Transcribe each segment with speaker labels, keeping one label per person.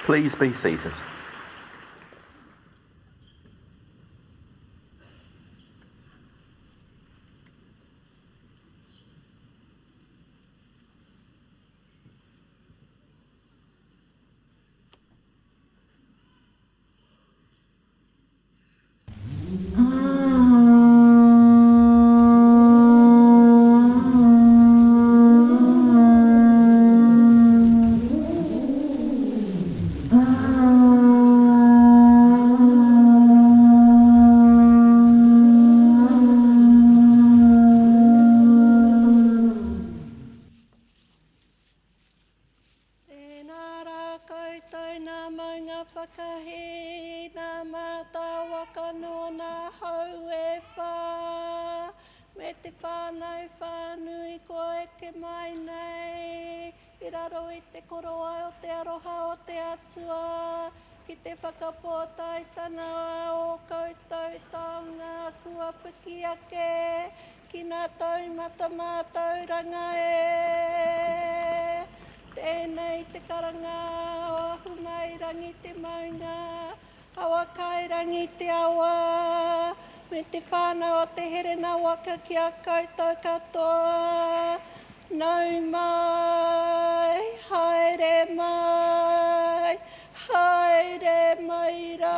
Speaker 1: Please be seated.
Speaker 2: Tēnei te karanga o hunai rangi te maunga, awa kai rangi te awa, me te whānau o te herena waka ki a koutou katoa. Nau mai, haere mai, haere mai rā.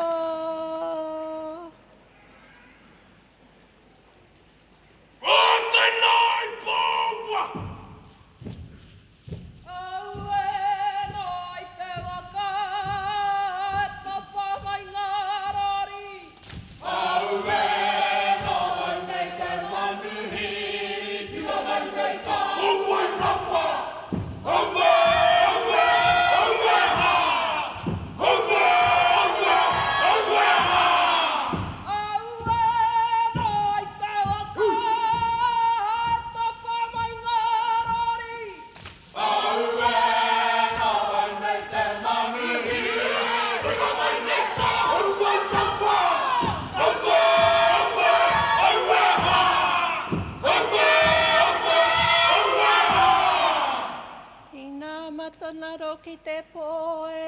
Speaker 2: Ki te poe,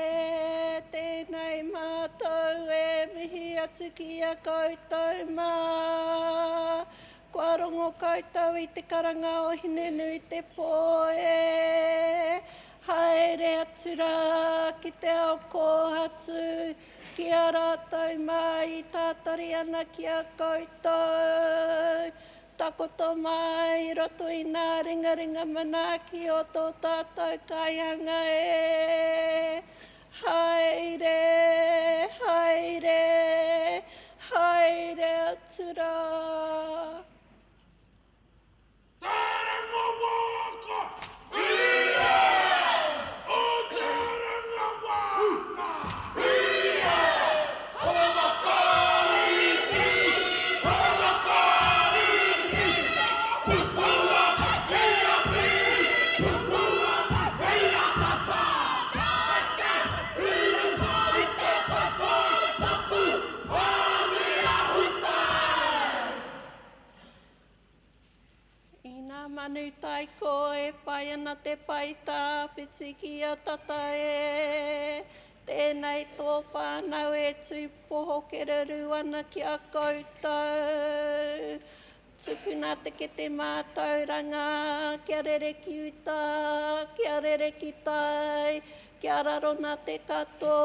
Speaker 2: tēnei mātou e mihi atu ki a koutou mā. Kua rongo koutou i te karanga o hinenui te poe. Haere atu rā ki te ao kōhatu, ki a rātou mā i tātari ana ki a koutou. Takoto mai, roto i nā ringa manaaki o tō tātou kaianga e. Haere, haere, haere atura. Manu tai ko e whai ana te paita, whitiki a tata e. Tēnei tō whānau e tūpoho ke raru ana ki a koutou. Tupuna te ke te mātauranga, kia rere ki uta, kia rere ki tai, kia rarona te kato,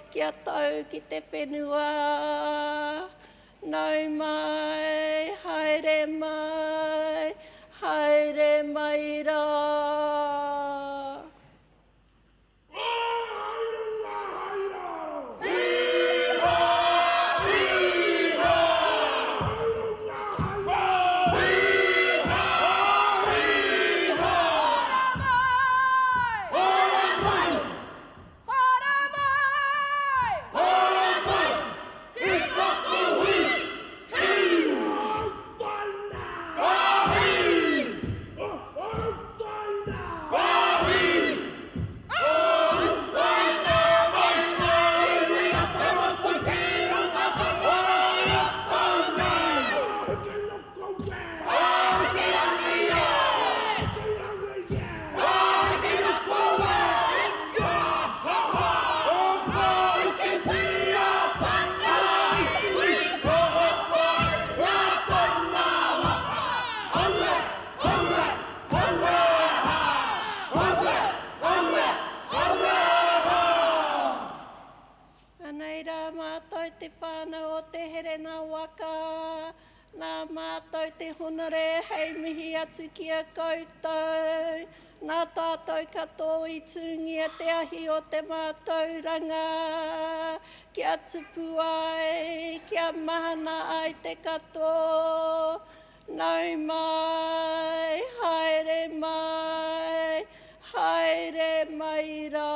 Speaker 2: kia tau ki te whenua. Nau mai, haere mai, haere mai rā. Te whānau o te here nā waka, nā mātou te honore, hei mihi atu ki a koutou, nā tātou katoa i tūngia te ahi o te mātauranga, kia tupu ai, kia mahana ai te katoa, nau mai, haere mai rā.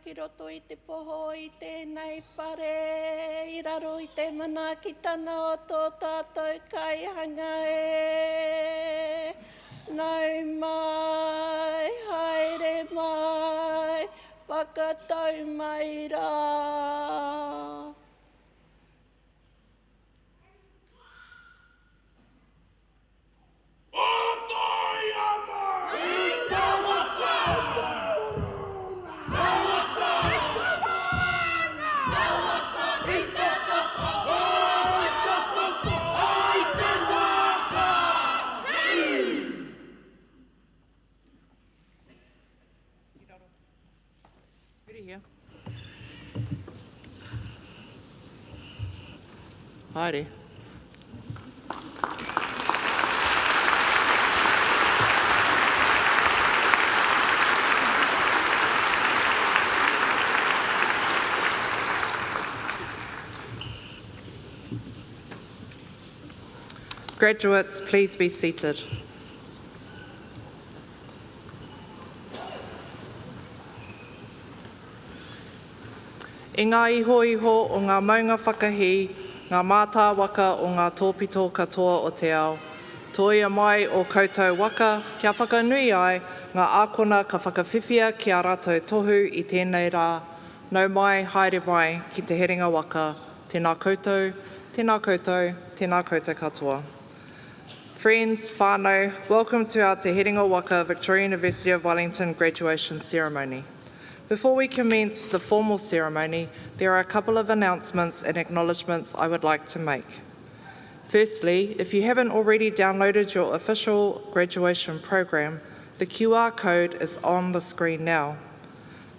Speaker 2: Ki roto i te poho i tēnei whare, i raro i te manakitana o tō tātou kaihanga e. Nau mai, haere mai, whakatau mai rā.
Speaker 1: Haere. Graduates, please be seated. I ngā iho o ngā maunga whakahi, ngā mātā waka o ngā tōpito katoa o te ao. Toia mai o koutou waka, kia whakanui ai, ngā ākona ka whakawhiwhia ki a rātou tohu i tēnei rā. Nau mai, haere mai, ki te heringa waka. Tēnā koutou, tēnā koutou, tēnā koutou katoa. Friends, whānau, welcome to our Te Heringa Waka Victoria University of Wellington graduation ceremony. Before we commence the formal ceremony, there are a couple of announcements and acknowledgements I would like to make. Firstly, if you haven't already downloaded your official graduation program, the QR code is on the screen now.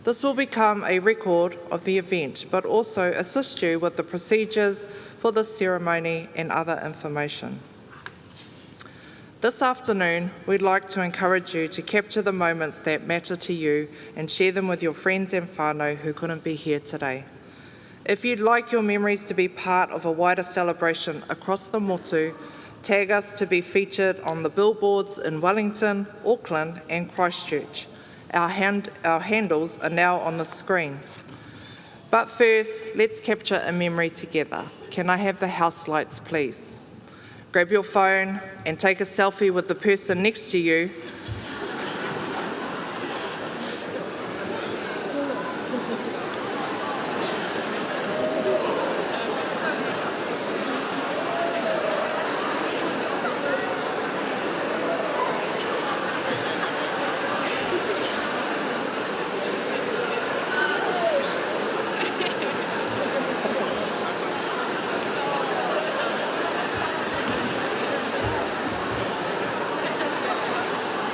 Speaker 1: This will become a record of the event, but also assist you with the procedures for the ceremony and other information. This afternoon, we'd like to encourage you to capture the moments that matter to you and share them with your friends and whānau who couldn't be here today. If you'd like your memories to be part of a wider celebration across the motu, tag us to be featured on the billboards in Wellington, Auckland and Christchurch. Our handles are now on the screen. But first, let's capture a memory together. Can I have the house lights, please? Grab your phone and take a selfie with the person next to you.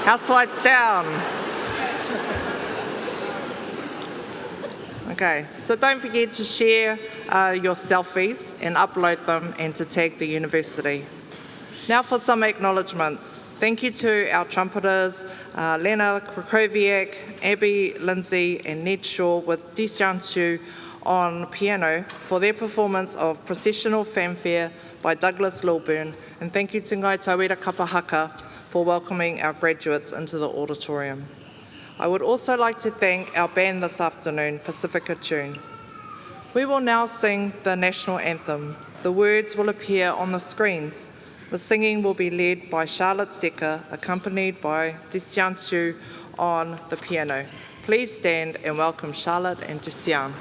Speaker 1: House lights down. Okay, so don't forget to share your selfies and upload them and to tag the university. Now for some acknowledgements. Thank you to our trumpeters, Lena Krakowiak, Abby Lindsay and Ned Shaw with Dishan Chu on piano for their performance of Processional Fanfare by Douglas Lilburn. And thank you to Ngai Tauira Kapahaka for welcoming our graduates into the auditorium. I would also like to thank our band this afternoon, Pacifica Tune. We will now sing the national anthem. The words will appear on the screens. The singing will be led by Charlotte Secker, accompanied by Desian Chu on the piano. Please stand and welcome Charlotte and Desian.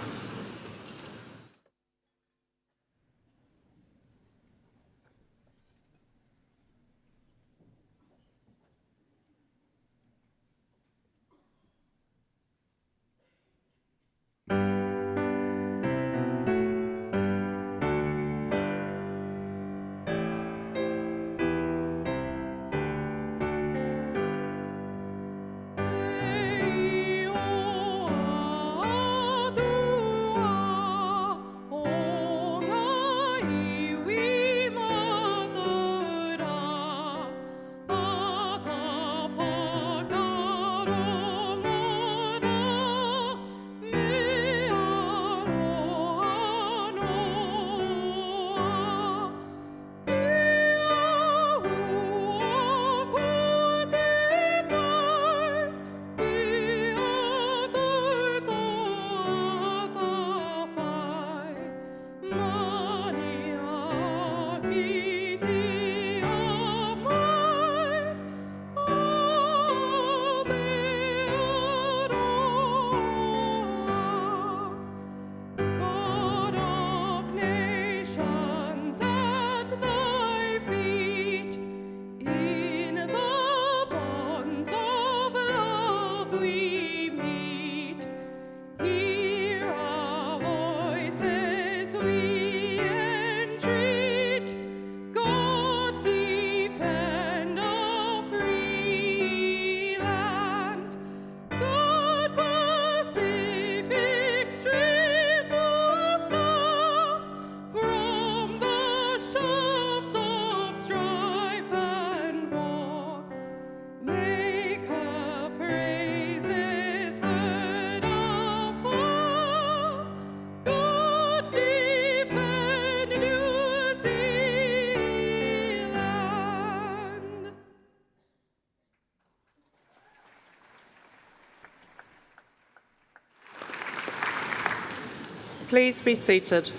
Speaker 1: Please be seated.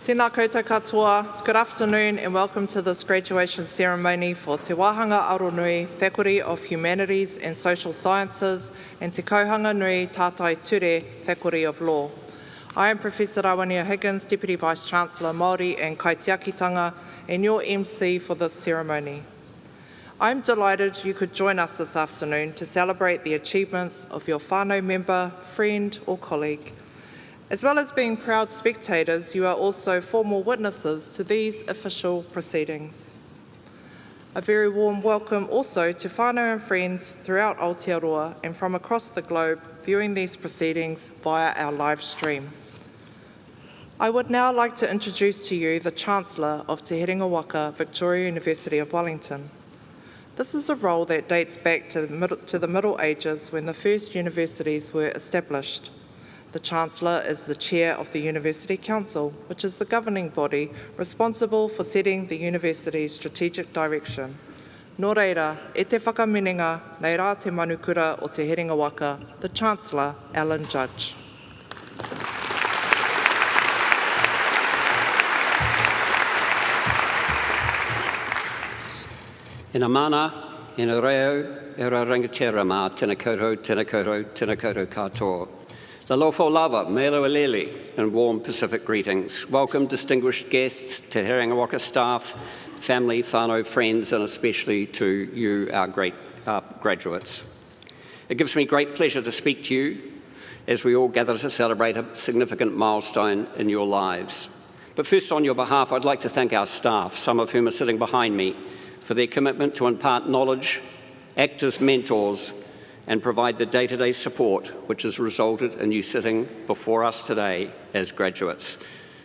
Speaker 1: Tēnā koutou katoa. Good afternoon and welcome to this graduation ceremony for Te Wāhanga Aronui, Faculty of Humanities and Social Sciences, and Te Kauhanga Nui Tātai Ture, Faculty of Law. I am Professor Rawania Higgins, Deputy Vice-Chancellor Māori and Kaitiakitanga, and your MC for this ceremony. I'm delighted you could join us this afternoon to celebrate the achievements of your whānau member, friend or colleague. As well as being proud spectators, you are also formal witnesses to these official proceedings. A very warm welcome also to whānau and friends throughout Aotearoa and from across the globe viewing these proceedings via our live stream. I would now like to introduce to you the Chancellor of Te Herenga Waka, Victoria University of Wellington. This is a role that dates back to the Middle Ages when the first universities were established. The Chancellor is the Chair of the University Council, which is the governing body responsible for setting the university's strategic direction. Nō reira, e te whakaminenga, nei rā te manukura o Te Herenga Waka, the Chancellor, Alan Judge.
Speaker 3: Ina mana, ina reo, e ra rangatira mā, tēnā koutou, tēnā koutou, tēnā koutou katoa. The lofo lava, melo aleli, and warm Pacific greetings. Welcome, distinguished guests, Te Herenga Waka staff, family, whānau, friends, and especially to you, our great graduates. It gives me great pleasure to speak to you as we all gather to celebrate a significant milestone in your lives. But first, on your behalf, I'd like to thank our staff, some of whom are sitting behind me, for their commitment to impart knowledge, act as mentors, and provide the day-to-day support which has resulted in you sitting before us today as graduates.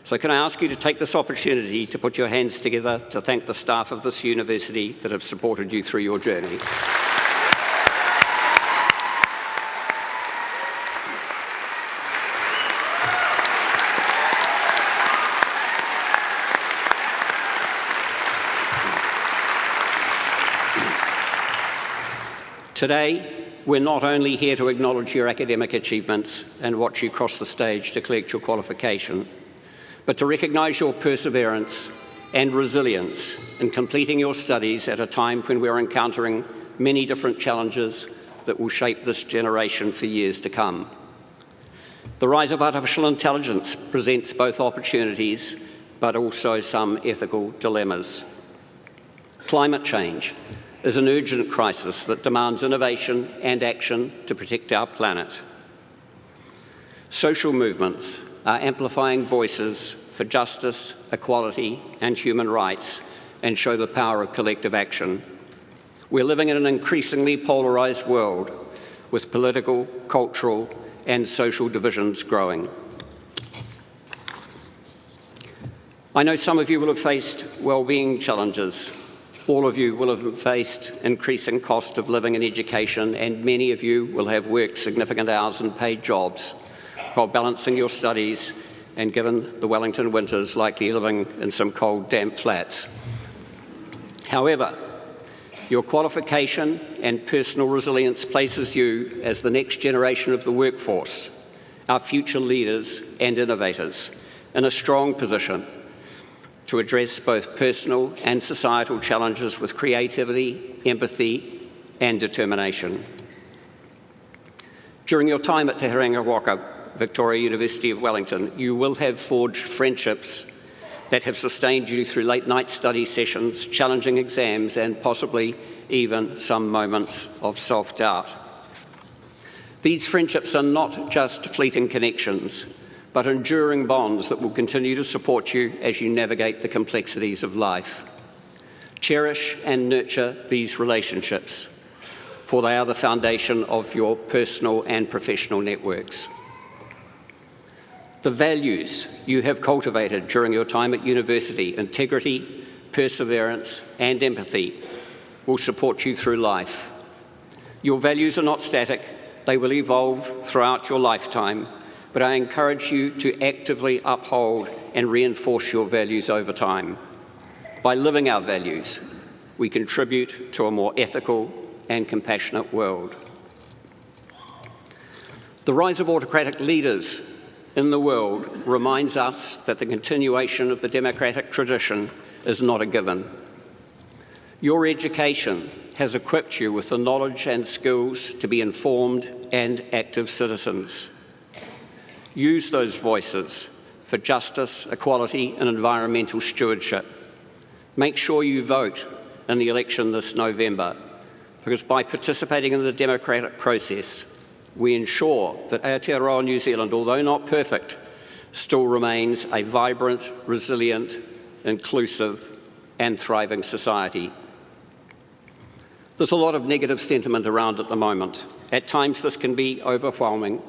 Speaker 3: So can I ask you to take this opportunity to put your hands together to thank the staff of this university that have supported you through your journey. Today, we're not only here to acknowledge your academic achievements and watch you cross the stage to collect your qualification, but to recognise your perseverance and resilience in completing your studies at a time when we're encountering many different challenges that will shape this generation for years to come. The rise of artificial intelligence presents both opportunities, but also some ethical dilemmas. Climate change is an urgent crisis that demands innovation and action to protect our planet. Social movements are amplifying voices for justice, equality, and human rights and show the power of collective action. We're living in an increasingly polarised world with political, cultural, and social divisions growing. I know some of you will have faced well-being challenges. All of you will have faced increasing cost of living and education, and many of you will have worked significant hours in paid jobs while balancing your studies and, given the Wellington winters, likely living in some cold, damp flats. However, your qualification and personal resilience places you as the next generation of the workforce, our future leaders and innovators, in a strong position to address both personal and societal challenges with creativity, empathy, and determination. During your time at Te Herenga Waka, Victoria University of Wellington, you will have forged friendships that have sustained you through late-night study sessions, challenging exams, and possibly even some moments of self-doubt. These friendships are not just fleeting connections, but enduring bonds that will continue to support you as you navigate the complexities of life. Cherish and nurture these relationships, for they are the foundation of your personal and professional networks. The values you have cultivated during your time at university, integrity, perseverance, and empathy, will support you through life. Your values are not static, they will evolve throughout your lifetime, but I encourage you to actively uphold and reinforce your values over time. By living our values, we contribute to a more ethical and compassionate world. The rise of autocratic leaders in the world reminds us that the continuation of the democratic tradition is not a given. Your education has equipped you with the knowledge and skills to be informed and active citizens. Use those voices for justice, equality, and environmental stewardship. Make sure you vote in the election this November, because by participating in the democratic process, we ensure that Aotearoa New Zealand, although not perfect, still remains a vibrant, resilient, inclusive and thriving society. There's a lot of negative sentiment around at the moment. At times this can be overwhelming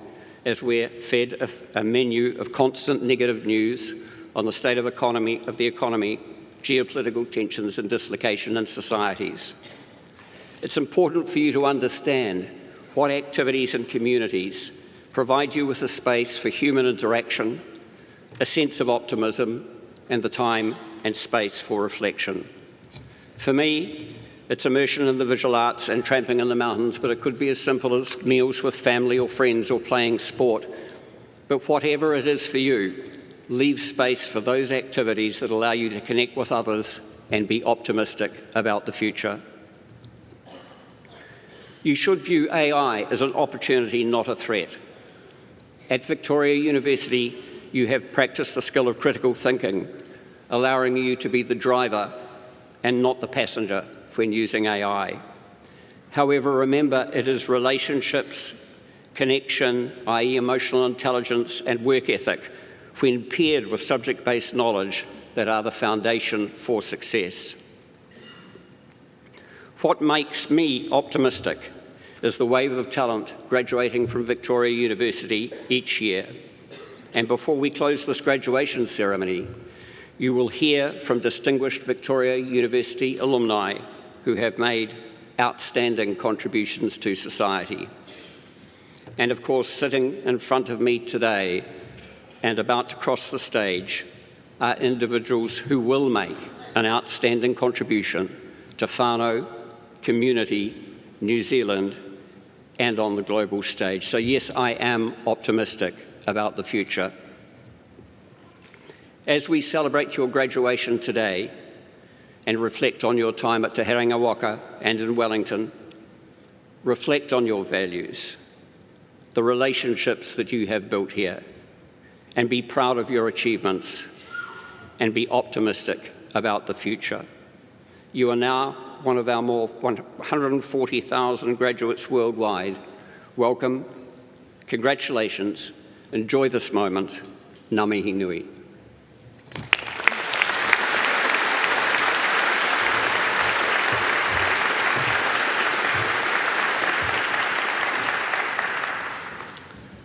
Speaker 3: as we're fed a menu of constant negative news on the state of the economy, geopolitical tensions and dislocation in societies. It's important for you to understand what activities and communities provide you with a space for human interaction, a sense of optimism, and the time and space for reflection. For me, it's immersion in the visual arts and tramping in the mountains, but it could be as simple as meals with family or friends or playing sport. But whatever it is for you, leave space for those activities that allow you to connect with others and be optimistic about the future. You should view AI as an opportunity, not a threat. At Victoria University, you have practiced the skill of critical thinking, allowing you to be the driver and not the passenger when using AI. However, remember, it is relationships, connection, i.e. emotional intelligence and work ethic, when paired with subject-based knowledge, that are the foundation for success. What makes me optimistic is the wave of talent graduating from Victoria University each year. And before we close this graduation ceremony, you will hear from distinguished Victoria University alumni who have made outstanding contributions to society. And of course, sitting in front of me today and about to cross the stage are individuals who will make an outstanding contribution to whānau, community, New Zealand, and on the global stage. So yes, I am optimistic about the future. As we celebrate your graduation today and reflect on your time at Te Herenga Waka and in Wellington, reflect on your values, the relationships that you have built here, and be proud of your achievements and be optimistic about the future. You are now one of our more 140,000 graduates worldwide. Welcome, congratulations, enjoy this moment, ngā mihi nui.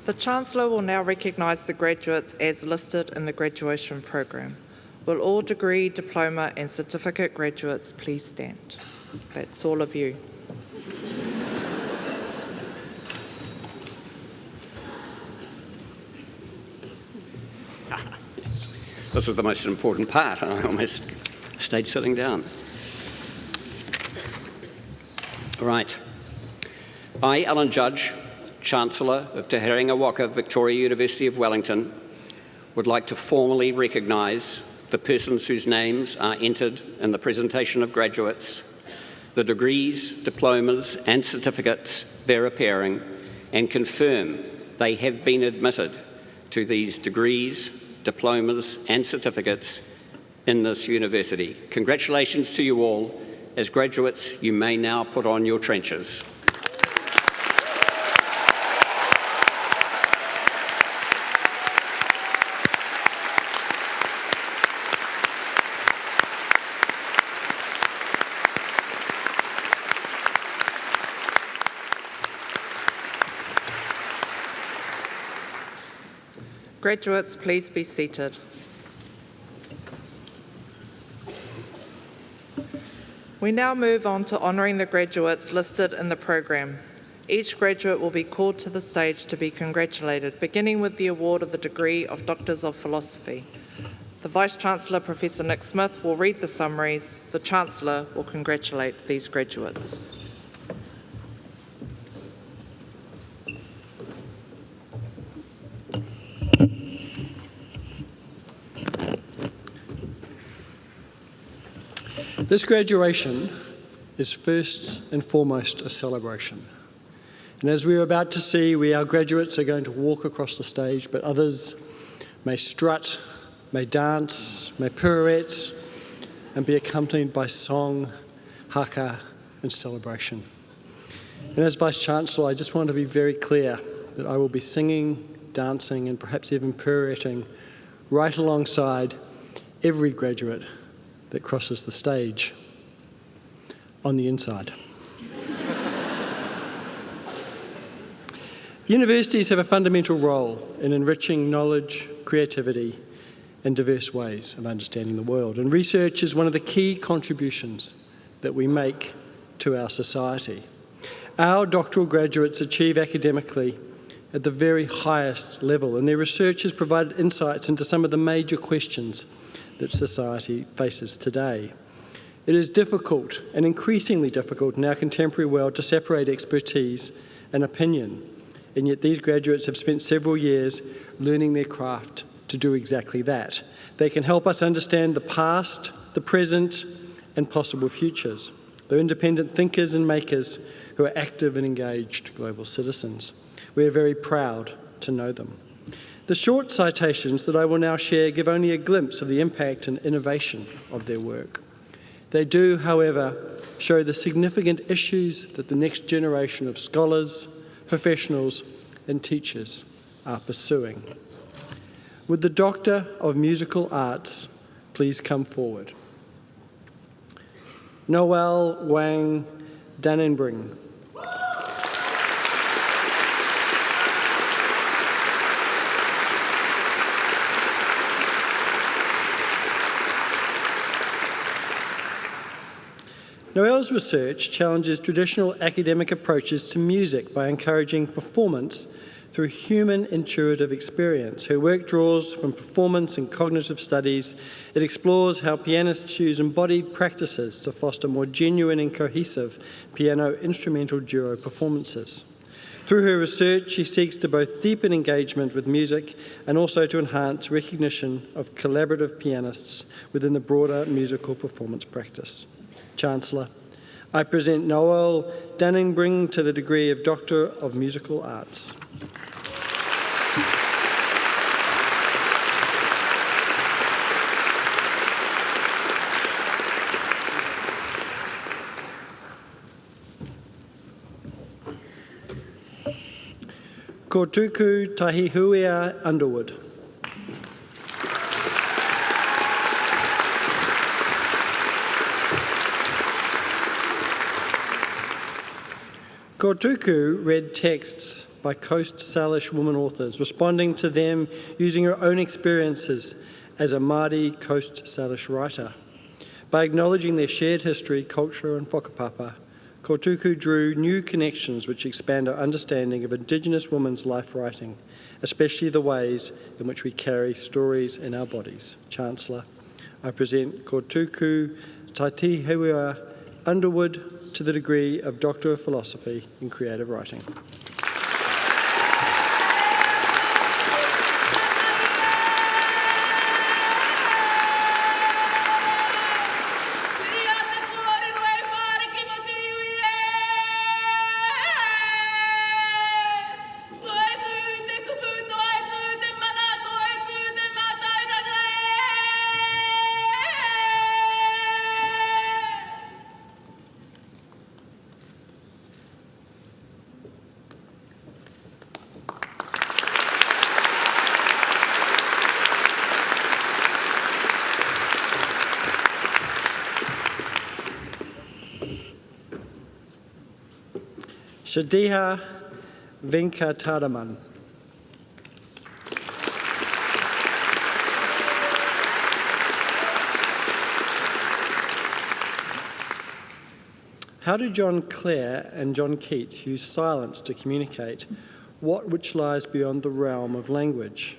Speaker 1: The Chancellor will now recognise the graduates as listed in the graduation program. Will all degree, diploma and certificate graduates please stand? That's all of you.
Speaker 3: This is the most important part. I almost stayed sitting down. All right. I, Alan Judge, Chancellor of Te Herenga Waka, Victoria University of Wellington, would like to formally recognise the persons whose names are entered in the presentation of graduates, the degrees, diplomas and certificates they're appearing, and confirm they have been admitted to these degrees, diplomas and certificates in this university. Congratulations to you all. As graduates, you may now put on your trenchers.
Speaker 1: Graduates, please be seated. We now move on to honouring the graduates listed in the program. Each graduate will be called to the stage to be congratulated, beginning with the award of the degree of Doctors of Philosophy. The Vice-Chancellor, Professor Nick Smith, will read the summaries. The Chancellor will congratulate these graduates.
Speaker 4: This graduation is first and foremost a celebration. And as we're about to see, our graduates are going to walk across the stage, but others may strut, may dance, may pirouette, and be accompanied by song, haka and celebration. And as Vice-Chancellor, I just want to be very clear that I will be singing, dancing and perhaps even pirouetting right alongside every graduate that crosses the stage on the inside. Universities have a fundamental role in enriching knowledge, creativity and diverse ways of understanding the world, and research is one of the key contributions that we make to our society. Our doctoral graduates achieve academically at the very highest level, and their research has provided insights into some of the major questions that society faces today. It is difficult, and increasingly difficult in our contemporary world, to separate expertise and opinion, and yet these graduates have spent several years learning their craft to do exactly that. They can help us understand the past, the present, and possible futures. They're independent thinkers and makers who are active and engaged global citizens. We are very proud to know them. The short citations that I will now share give only a glimpse of the impact and innovation of their work. They do, however, show the significant issues that the next generation of scholars, professionals and teachers are pursuing. Would the Doctor of Musical Arts please come forward? Noel Wang Danenbring. Noel's research challenges traditional academic approaches to music by encouraging performance through human intuitive experience. Her work draws from performance and cognitive studies. It explores how pianists use embodied practices to foster more genuine and cohesive piano-instrumental duo performances. Through her research, she seeks to both deepen engagement with music and also to enhance recognition of collaborative pianists within the broader musical performance practice. Chancellor, I present Noel Danenbring to the degree of Doctor of Musical Arts. Ko tuku tahi huia Underwood. Ko tuku read texts by Coast Salish woman authors, responding to them using her own experiences as a Māori Coast Salish writer. By acknowledging their shared history, culture and whakapapa, Ko tuku drew new connections which expand our understanding of Indigenous women's life writing, especially the ways in which we carry stories in our bodies. Chancellor, I present Ko tuku tahi huia Underwood to the degree of Doctor of Philosophy in Creative Writing. Shadiha Venkataraman. How do John Clare and John Keats use silence to communicate which lies beyond the realm of language?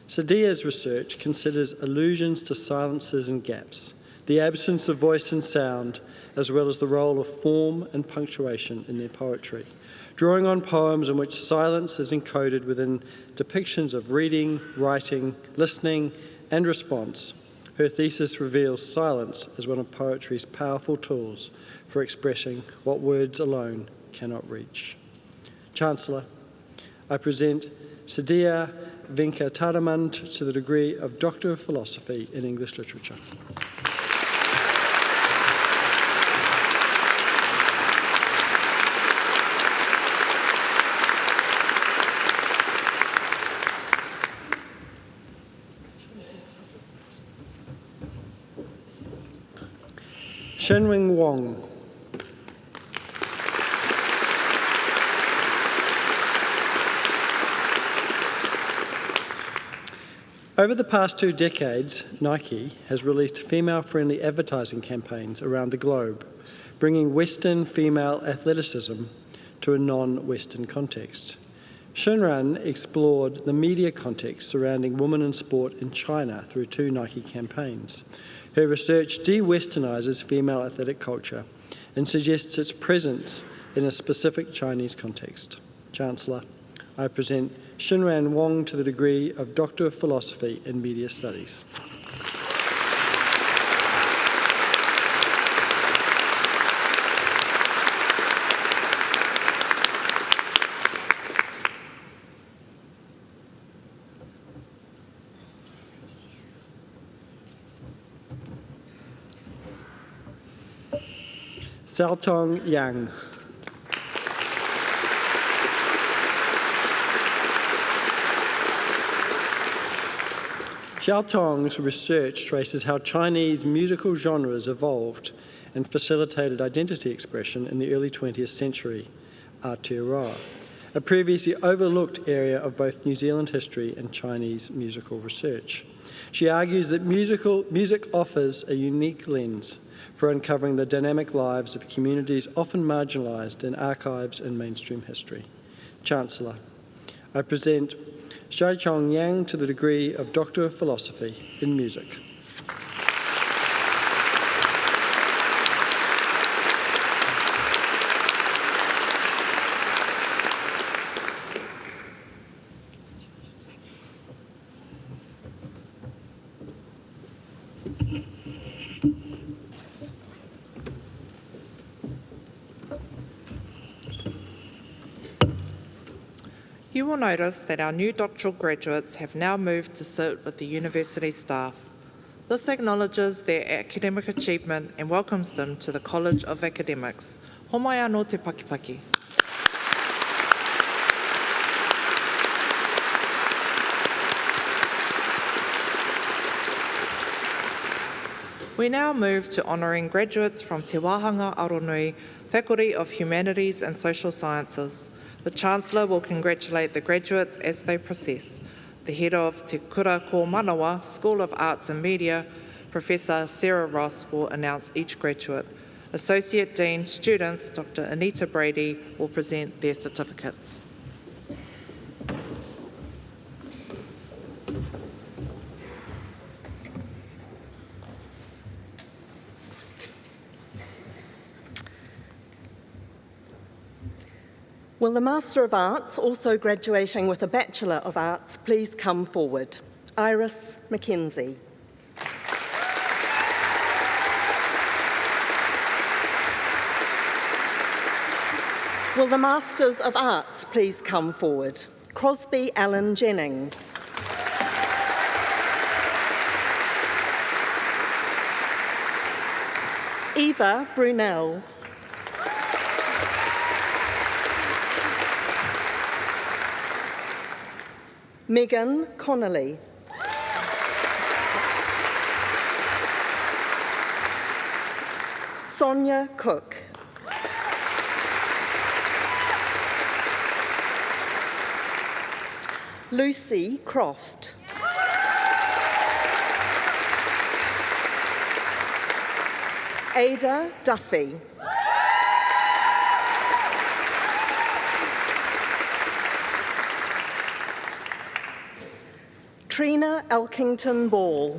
Speaker 4: Sadia's research considers allusions to silences and gaps, the absence of voice and sound, as well as the role of form and punctuation in their poetry, drawing on poems in which silence is encoded within depictions of reading, writing, listening, and response. Her thesis reveals silence as one of poetry's powerful tools for expressing what words alone cannot reach. Chancellor, I present Sadia Venkataraman to the degree of Doctor of Philosophy in English Literature. Shenwing Wong. Over the past 2 decades, Nike has released female-friendly advertising campaigns around the globe, bringing Western female athleticism to a non-Western context. Shenran explored the media context surrounding women in sport in China through 2 Nike campaigns. Her research de-Westernizes female athletic culture and suggests its presence in a specific Chinese context. Chancellor, I present Shenran Wong to the degree of Doctor of Philosophy in Media Studies. Xiaotong Yang. Xiaotong's research traces how Chinese musical genres evolved and facilitated identity expression in the early 20th century, Aotearoa, a previously overlooked area of both New Zealand history and Chinese musical research. She argues that music offers a unique lens for uncovering the dynamic lives of communities often marginalised in archives and mainstream history. Chancellor, I present Xiaotong Yang to the degree of Doctor of Philosophy in Music.
Speaker 1: You will notice that our new doctoral graduates have now moved to sit with the university staff. This acknowledges their academic achievement and welcomes them to the College of Academics. Homai anō te pakipaki. We now move to honouring graduates from Te Wāhanga Aronui, Faculty of Humanities and Social Sciences. The Chancellor will congratulate the graduates as they process. The head of Te Kura Ko Manawa School of Arts and Media, Professor Sarah Ross, will announce each graduate. Associate Dean students, Dr. Anita Brady, will present their certificates.
Speaker 5: Will the Master of Arts, also graduating with a Bachelor of Arts, please come forward? Iris McKenzie. Will the Masters of Arts please come forward? Crosby Allen Jennings. Eva Brunel. Megan Connolly. Sonia Cook. Lucy Croft. Ada Duffy. Trina Elkington Ball.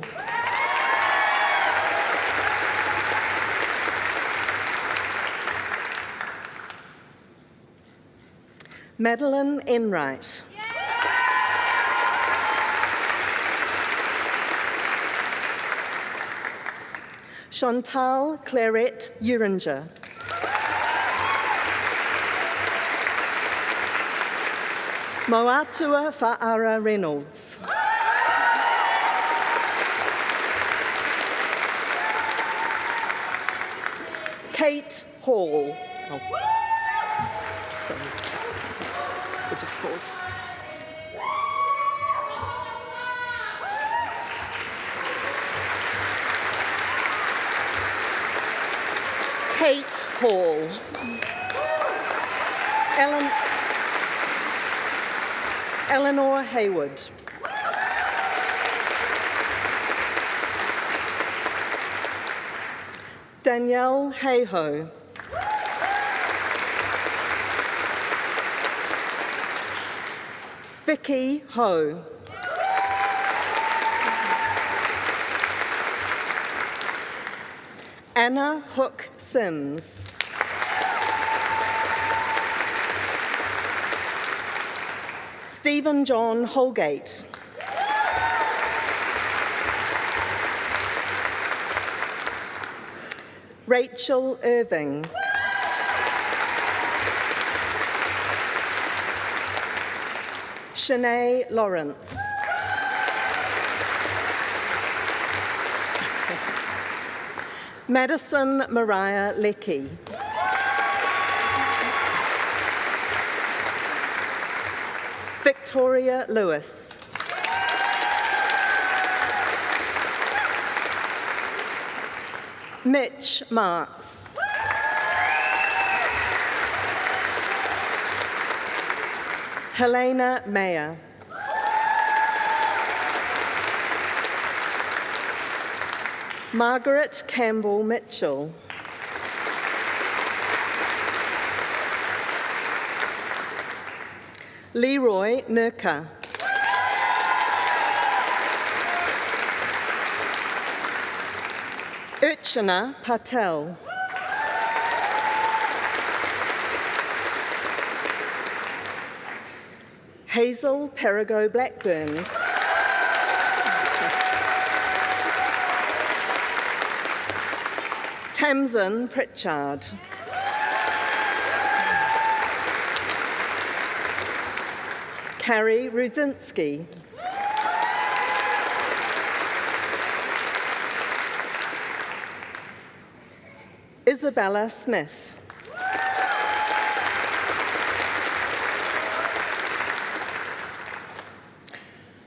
Speaker 5: Madeline Enright. Chantal Claret Uringer. Moatua Fa'ara Reynolds. Kate Hall. Oh. Sorry, we'll just pause. Kate Hall. Eleanor Hayward. Danielle Hayhoe. Vicky Ho. Anna Hook Sims. Stephen John Holgate. Rachel Irving. Shanae Lawrence. Madison Mariah Leckie. Victoria Lewis. Mitch Marks. Helena Mayer. Margaret Campbell Mitchell. Leroy Nurka. Urchana Patel. Hazel Perigo Blackburn. Tamsin Pritchard. Carrie Rudzinski. Isabella Smith.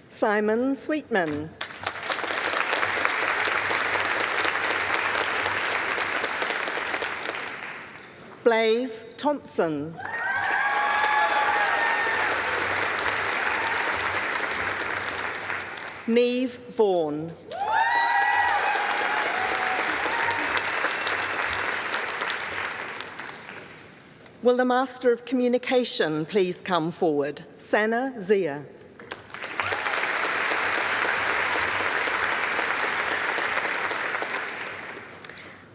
Speaker 5: Simon Sweetman. Blaze Thompson. Neve Vaughan. Will the Master of Communication please come forward? Sana Zia.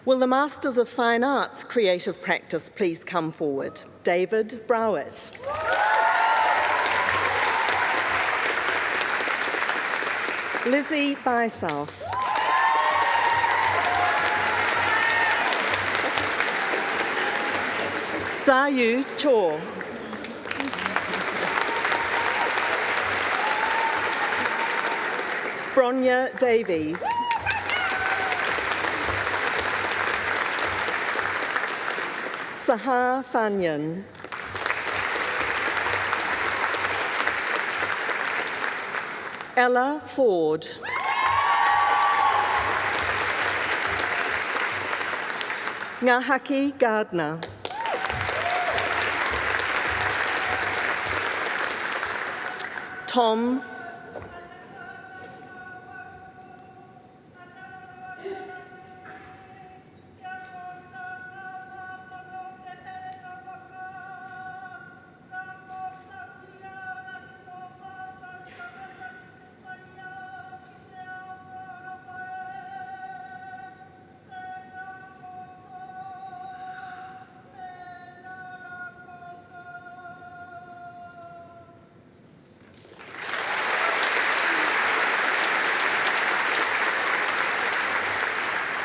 Speaker 5: Will the Masters of Fine Arts Creative Practice please come forward? David Browett. Lizzie Bysouth. Zayu Chaw. Bronya Davies. Sahar Fanyan. Ella Ford. Ngahaki Gardner. Tom.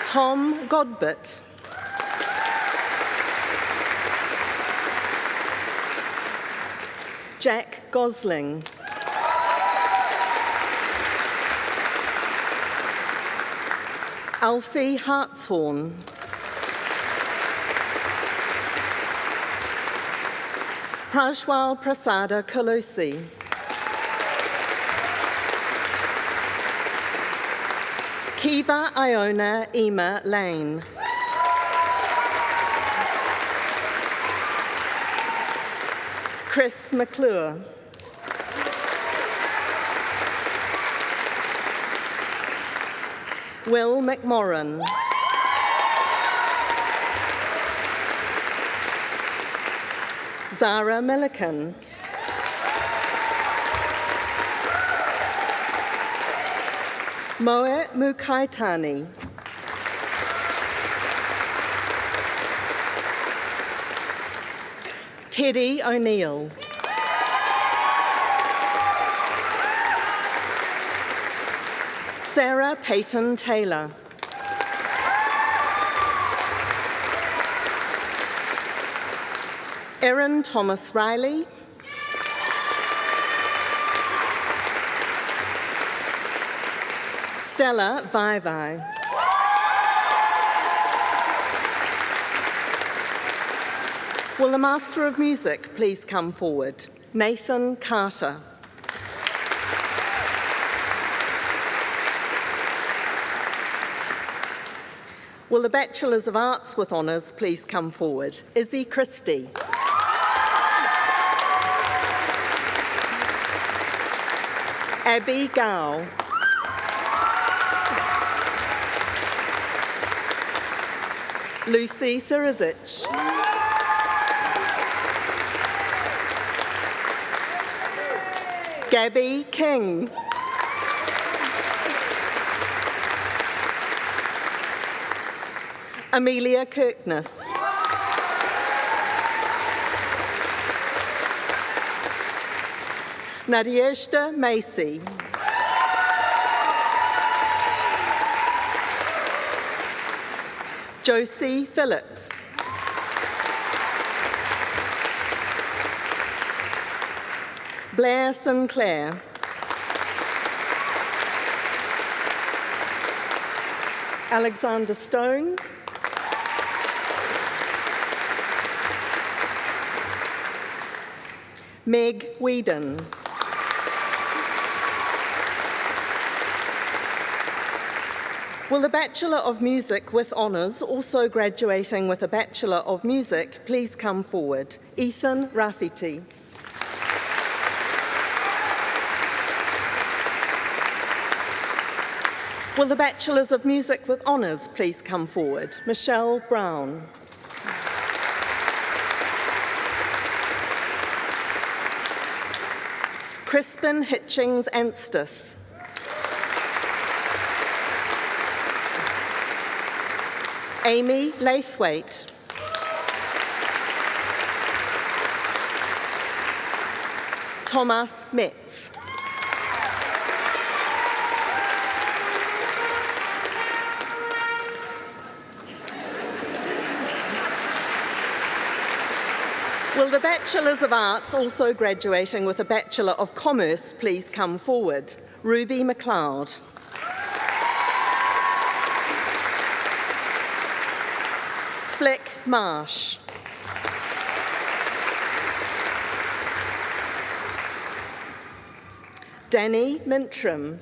Speaker 5: Tom Godbert. Jack Gosling. Alfie Hartshorn. Prajwal Prasada Kalosi. Kiva Iona Ema Lane. Chris McClure. Will McMorrin. Zara Milliken. Moe Mukaitani. Teddy O'Neill. Sarah Payton Taylor. Erin Thomas Riley. Stella Vaivai. Will the Master of Music please come forward? Nathan Carter. Will the Bachelors of Arts with Honours please come forward? Izzy Christie. Abby Gao. Lucy Sirizic. Gabby King. Amelia Kirkness. Nadezhda Macy. Josie Phillips. Blair Sinclair. Alexander Stone. Meg Whedon. Will the Bachelor of Music with Honours, also graduating with a Bachelor of Music, please come forward? Ethan Rafiti. Will the Bachelors of Music with Honours please come forward? Michelle Brown. Crispin Hitchings Anstis. Amy Lathwaite. Thomas Metz. Will the Bachelors of Arts, also graduating with a Bachelor of Commerce, please come forward? Ruby McLeod. Flick Marsh. Danny Mintrim.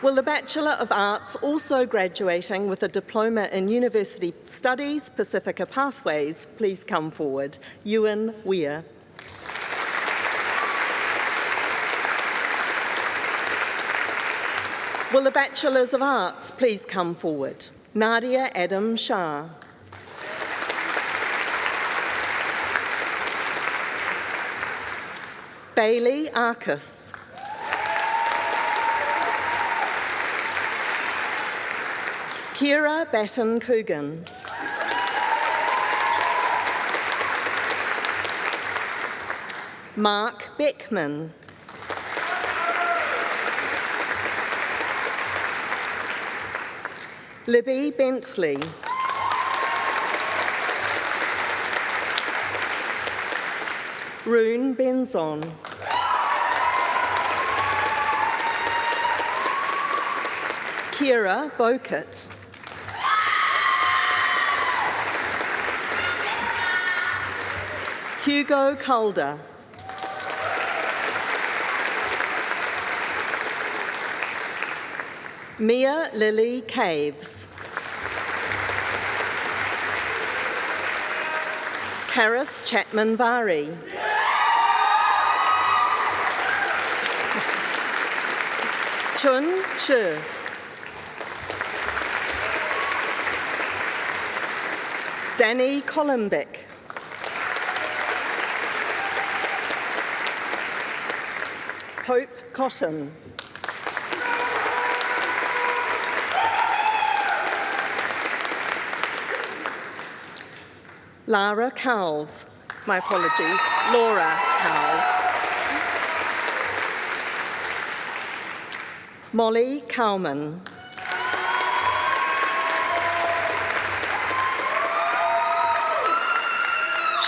Speaker 5: Will the Bachelor of Arts, also graduating with a Diploma in University Studies, Pacifica Pathways, please come forward? Ewan Weir. Will the Bachelors of Arts please come forward? Nadia Adam Shah. Bailey Arcus. Kira Batten Coogan. Mark Beckman. Libby Bentley. Rune Benzon. Kira Bokert. Hugo Calder. Mia Lily Caves. Karis Chapman-Vari. Chun Shi. Danny Columbic. Hope Cotton. Lara Cowles. My apologies, Laura Cowles. Molly Cowman.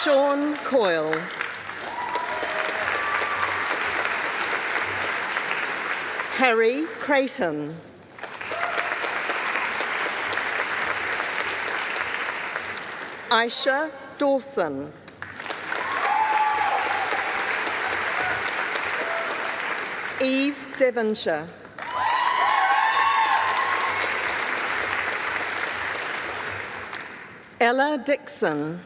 Speaker 5: Sean Coyle. Harry Creighton. Aisha Dawson. Eve Devonshire. Ella Dixon.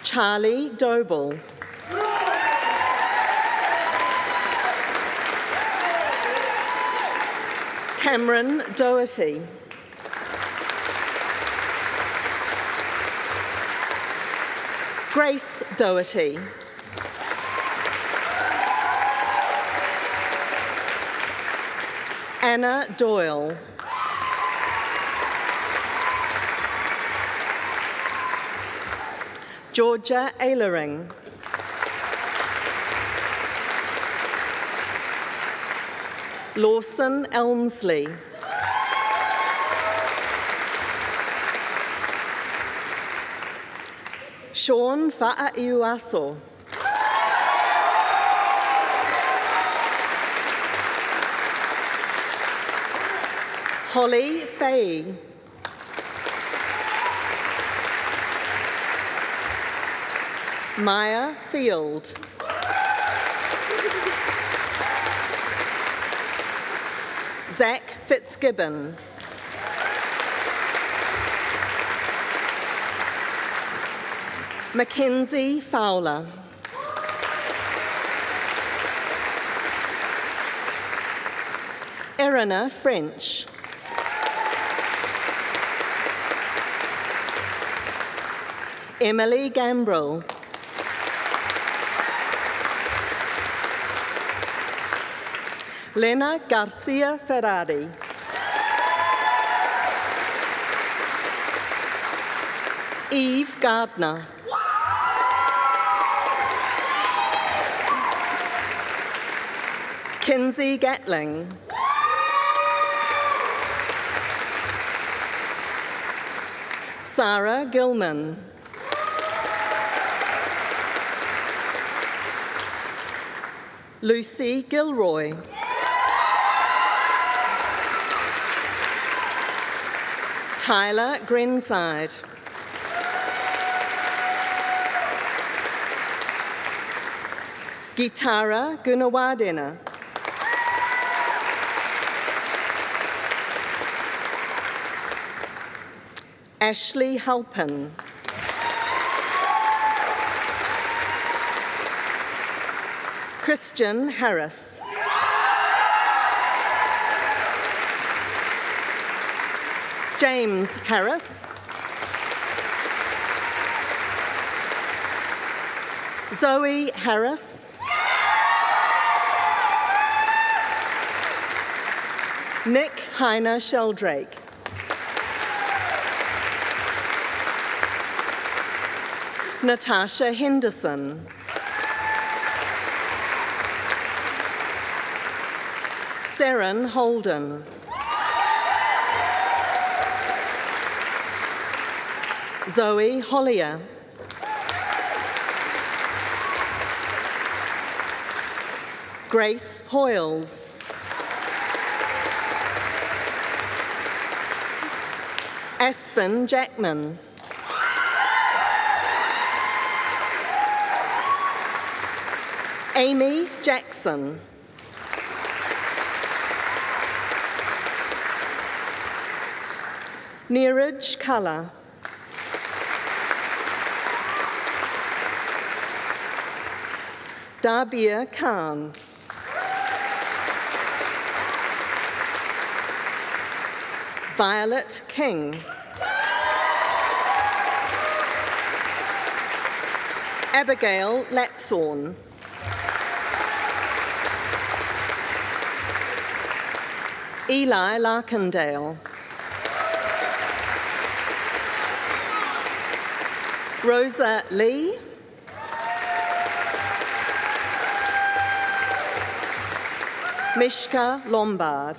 Speaker 5: Charlie Doble. Cameron Doherty. Grace Doherty. Anna Doyle. Georgia Ehlering. Lawson Elmsley. Sean Fa'aiuaso. Holly Fay. Maya Field. Zach Fitzgibbon. Mackenzie Fowler. Erina French. Emily Gambrill. Lena Garcia Ferrari. Eve Gardner. Kinsey Gatling. Sarah Gilman. Lucy Gilroy. Tyler Grenside. Gitara Gunawadena. Ashley Halpin. Christian Harris. James Harris. Zoe Harris. Nick Heiner Sheldrake. Natasha Henderson. Seren Holden. Zoe Hollier. Grace Hoyles. Aspen Jackman. Amy Jackson. Neeraj Kala. Dabir Khan. Violet King. Abigail Lapthorne. Eli Larkindale. Rosa Lee. Mishka Lombard.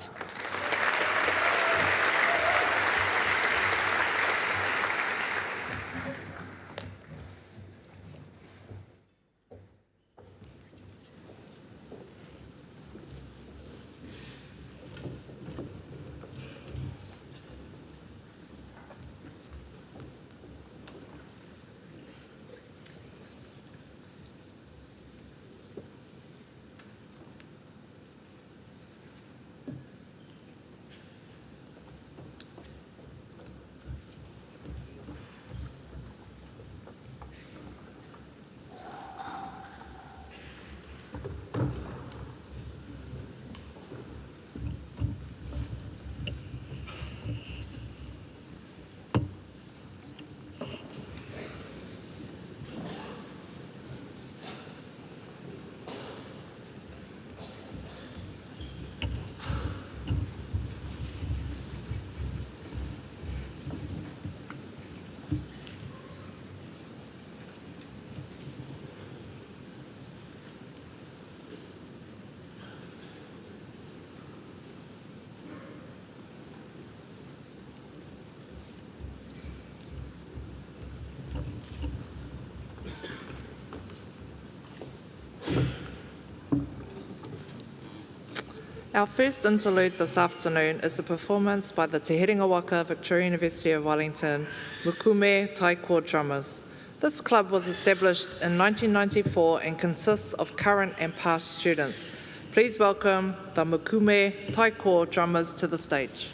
Speaker 1: Our first interlude this afternoon is a performance by the Te Herenga Waka Victoria University of Wellington Mukume Taiko drummers. This club was established in 1994 and consists of current and past students. Please welcome the Mukume Taiko drummers to the stage.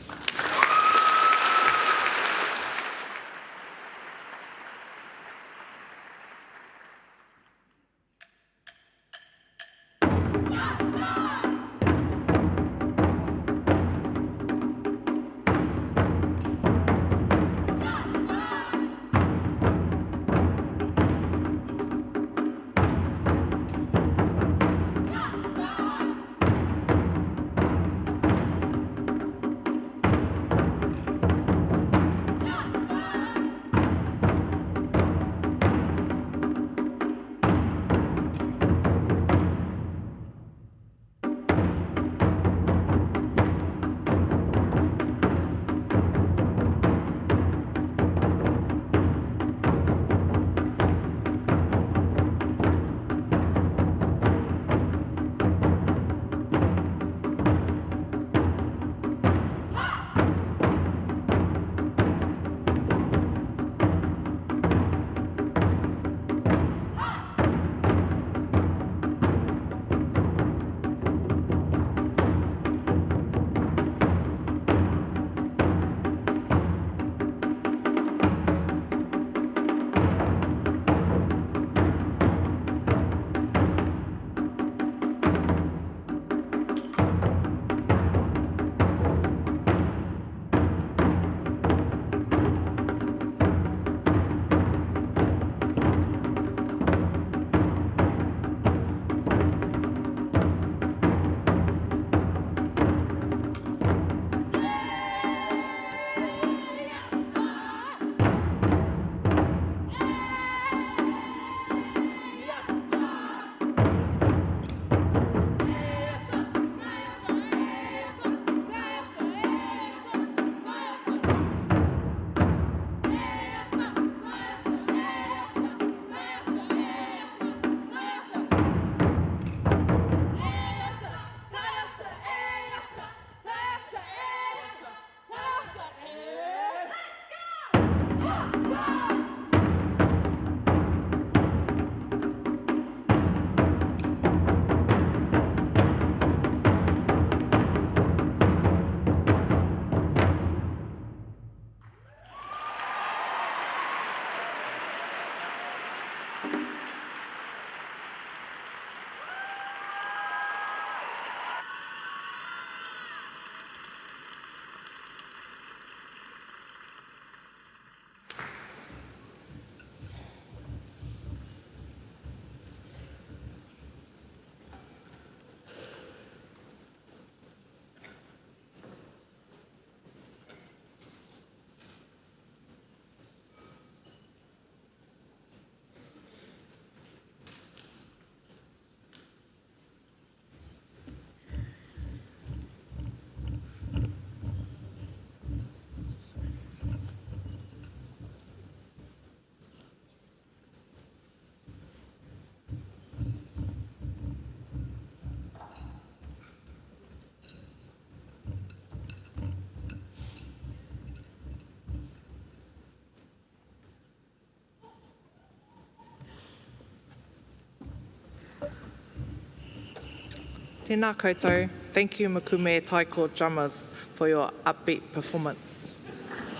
Speaker 1: Tēnā koutou. Thank you, Makume Taiko drummers, for your upbeat performance.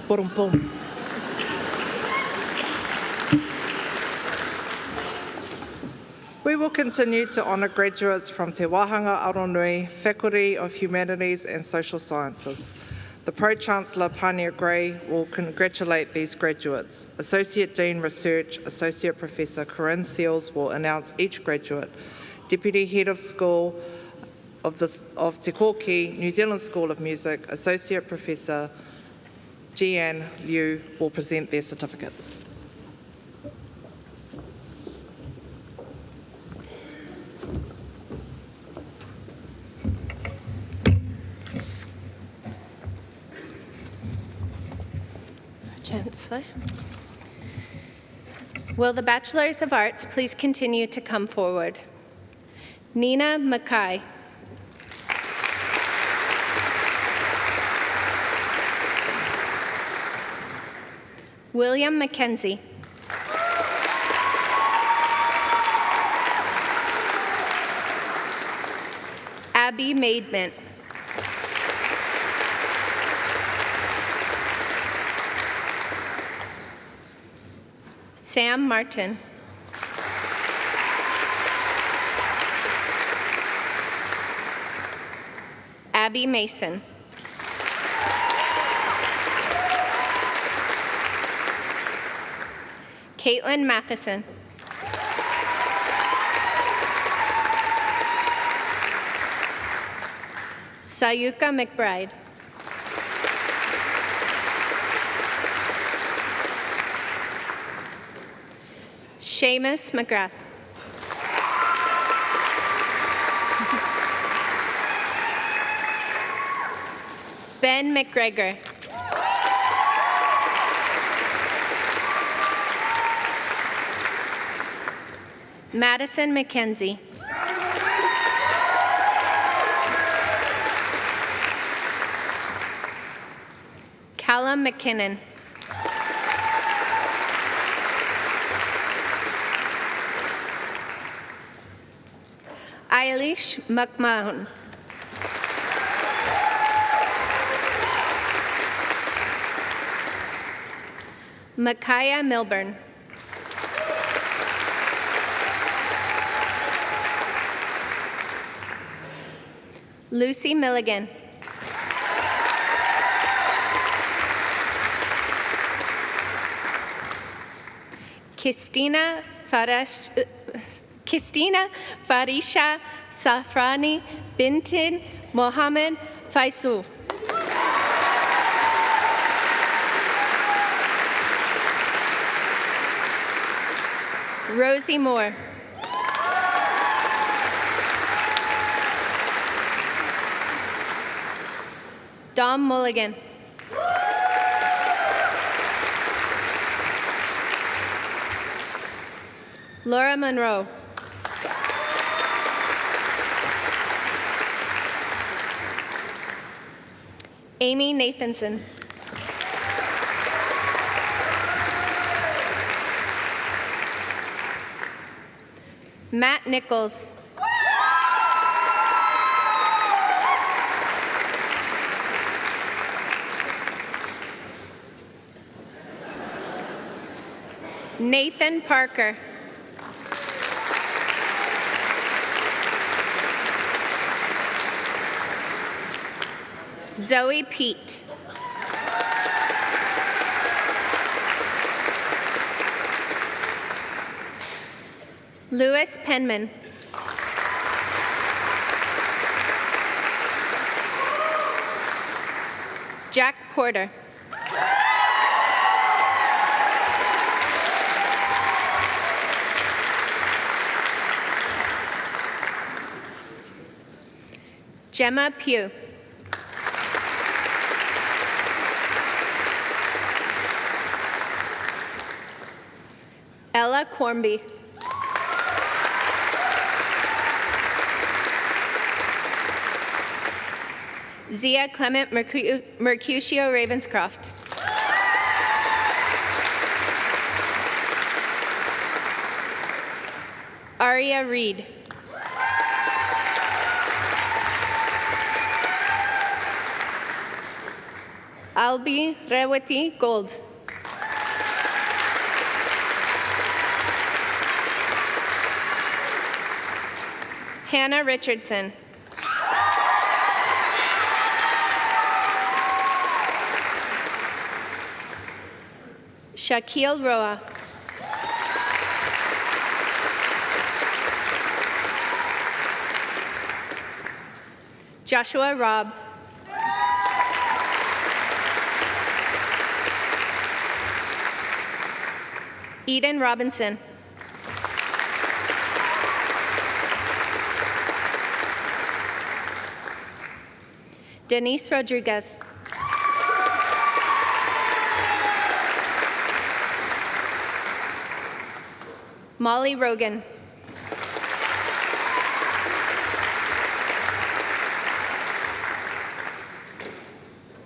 Speaker 1: Porompom. We will continue to honour graduates from Te Wāhanga Aronui, Faculty of Humanities and Social Sciences. The Pro-Chancellor Pania Gray will congratulate these graduates. Associate Dean Research, Associate Professor Corinne Seals will announce each graduate. Deputy Head of School of Te Kōkī, New Zealand School of Music, Associate Professor Jeanne Liu will present their certificates.
Speaker 6: Chancellor. Will the Bachelors of Arts please continue to come forward? Nina Mackay. William Mackenzie. Abby Maidment. Sam Martin. Abby Mason. Caitlin Matheson. Sayuka McBride. Seamus McGrath. Ben McGregor. Madison McKenzie. Callum McKinnon. Eilish McMahon. Micaiah Milburn. Lucy Milligan. Kistina Farisha Safrani Bintin Mohammed Faisal. Rosie Moore. Dom Mulligan. Laura Monroe. Amy Nathanson. Matt Nichols. Nathan Parker. Zoe Pete. Louis Penman. Jack Porter. Gemma Pugh. Ella Cornby. Zia Clement Mercutio Ravenscroft. Aria Reed. Albi Rewati Gold. Hannah Richardson. Shaquille Roa. Joshua Robb. Eden Robinson. Denise Rodriguez. Molly Rogan.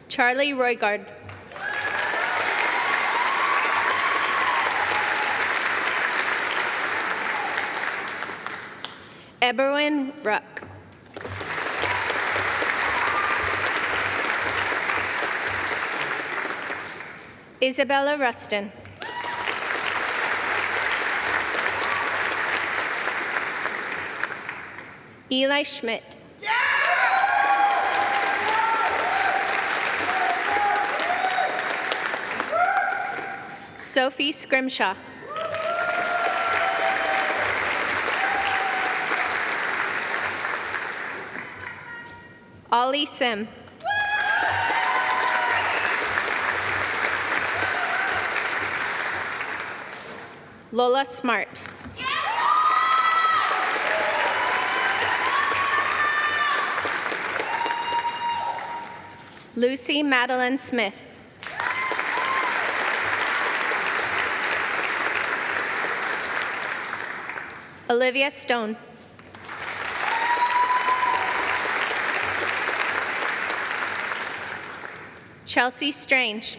Speaker 6: Charlie Roygard. Eberwin Ruck. Isabella Rustin. Eli Schmidt. Sophie Scrimshaw. Ollie Sim. Lola Smart. Lucy Madeline Smith. Olivia Stone. Chelsea Strange.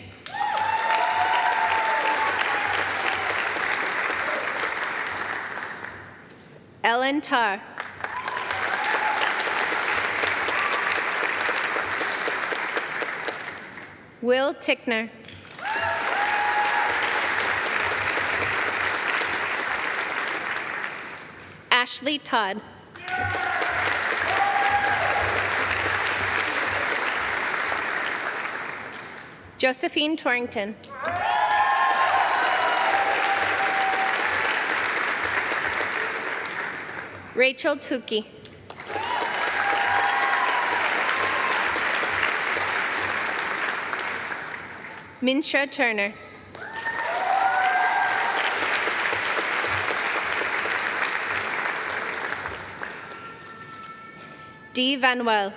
Speaker 6: Ellen Tarr. Will Tickner. Ashley Todd. Josephine Torrington. Rachel Tukey. Minsha Turner. Dee Van Well.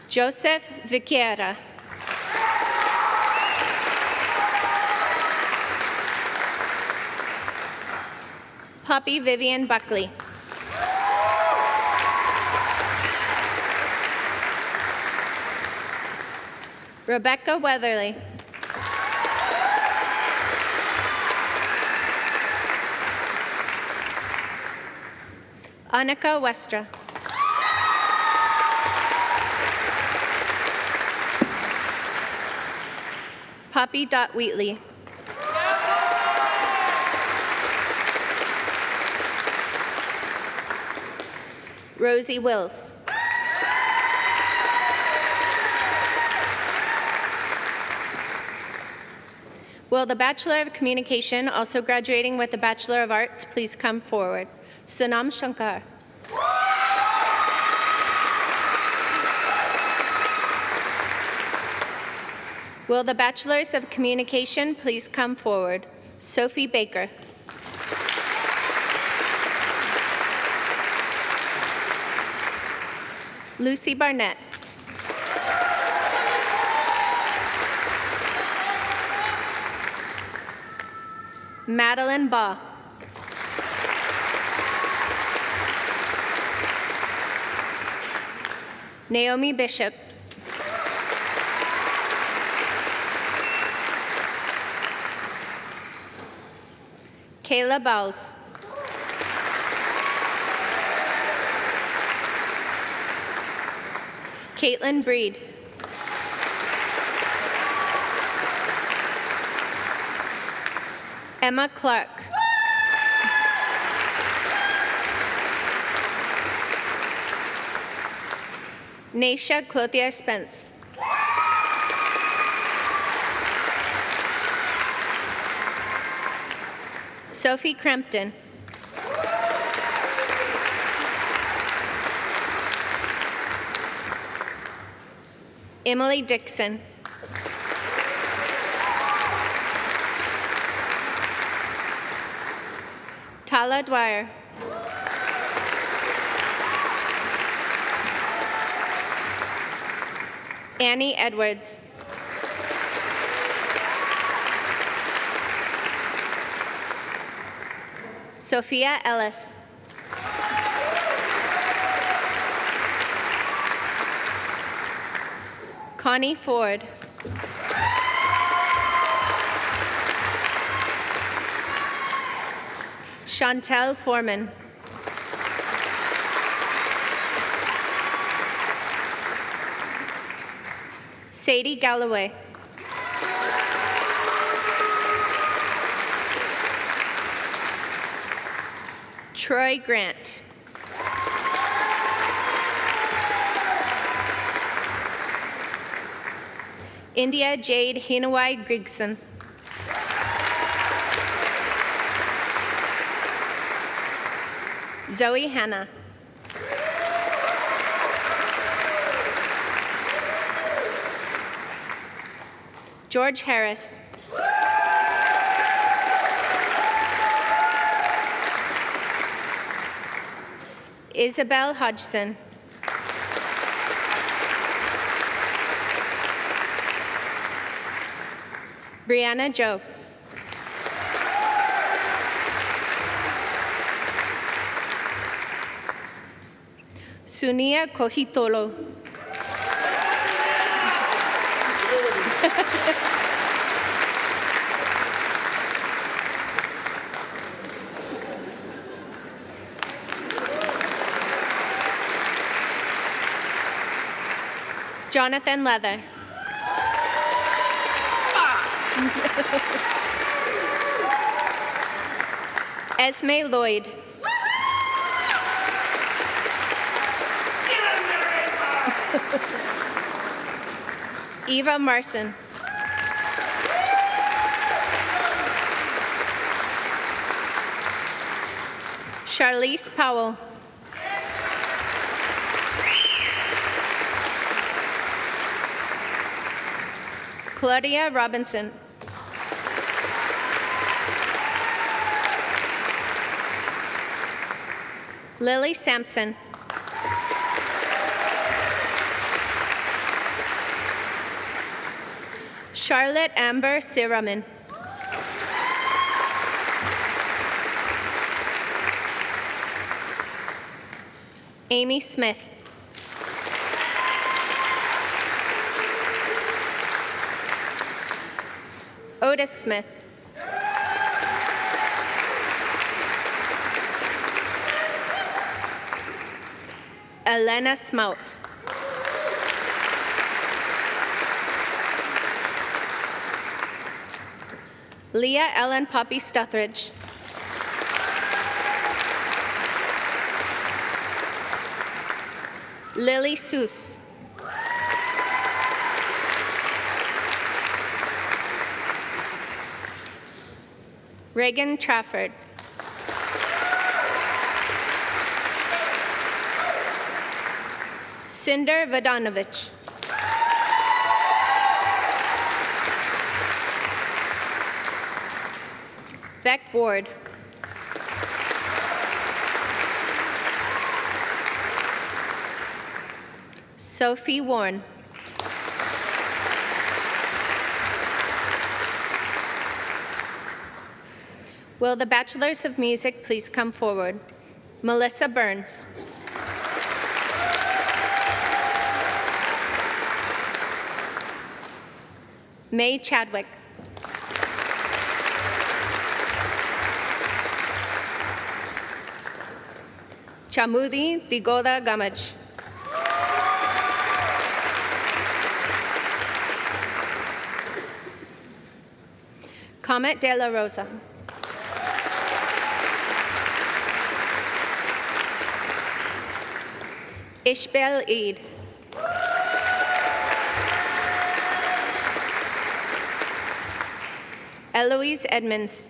Speaker 6: Joseph Viqueira. Poppy Vivian Buckley. Rebecca Weatherly. Annika Westra. Poppy Dot Wheatley. Rosie Wills. Will the Bachelor of Communication, also graduating with the Bachelor of Arts, please come forward? Sonam Shankar. Will the Bachelors of Communication please come forward? Sophie Baker. Lucy Barnett. Madeline Baugh. Naomi Bishop. Kayla Bowles. Caitlin Breed. Emma Clark. Naisha Clothier Spence. Sophie Crampton. Emily Dixon. Tala Dwyer. Annie Edwards. Sophia Ellis. Connie Ford. Chantel Foreman. Sadie Galloway. Troy Grant. India Jade Hinawai Grigson. Zoe Hanna. George Harris. Isabel Hodgson. Brianna Joe. Sunia Kohitolo. Jonathan Leather. Esme Lloyd. Eva Marson. Charlize Powell. Claudia Robinson. Lily Sampson. Charlotte Amber Siraman. Amy Smith. Otis Smith. Elena Smout. Leah Ellen Poppy Stuthridge. Lily Seuss. Reagan Trafford. Cinder Vodanovich. Beck Ward. Sophie Warren. Will the Bachelors of Music please come forward? Melissa Burns. May Chadwick. Chamudi Digoda Gamaj. Comet de la Rosa. Ishbel Eid. Eloise Edmonds.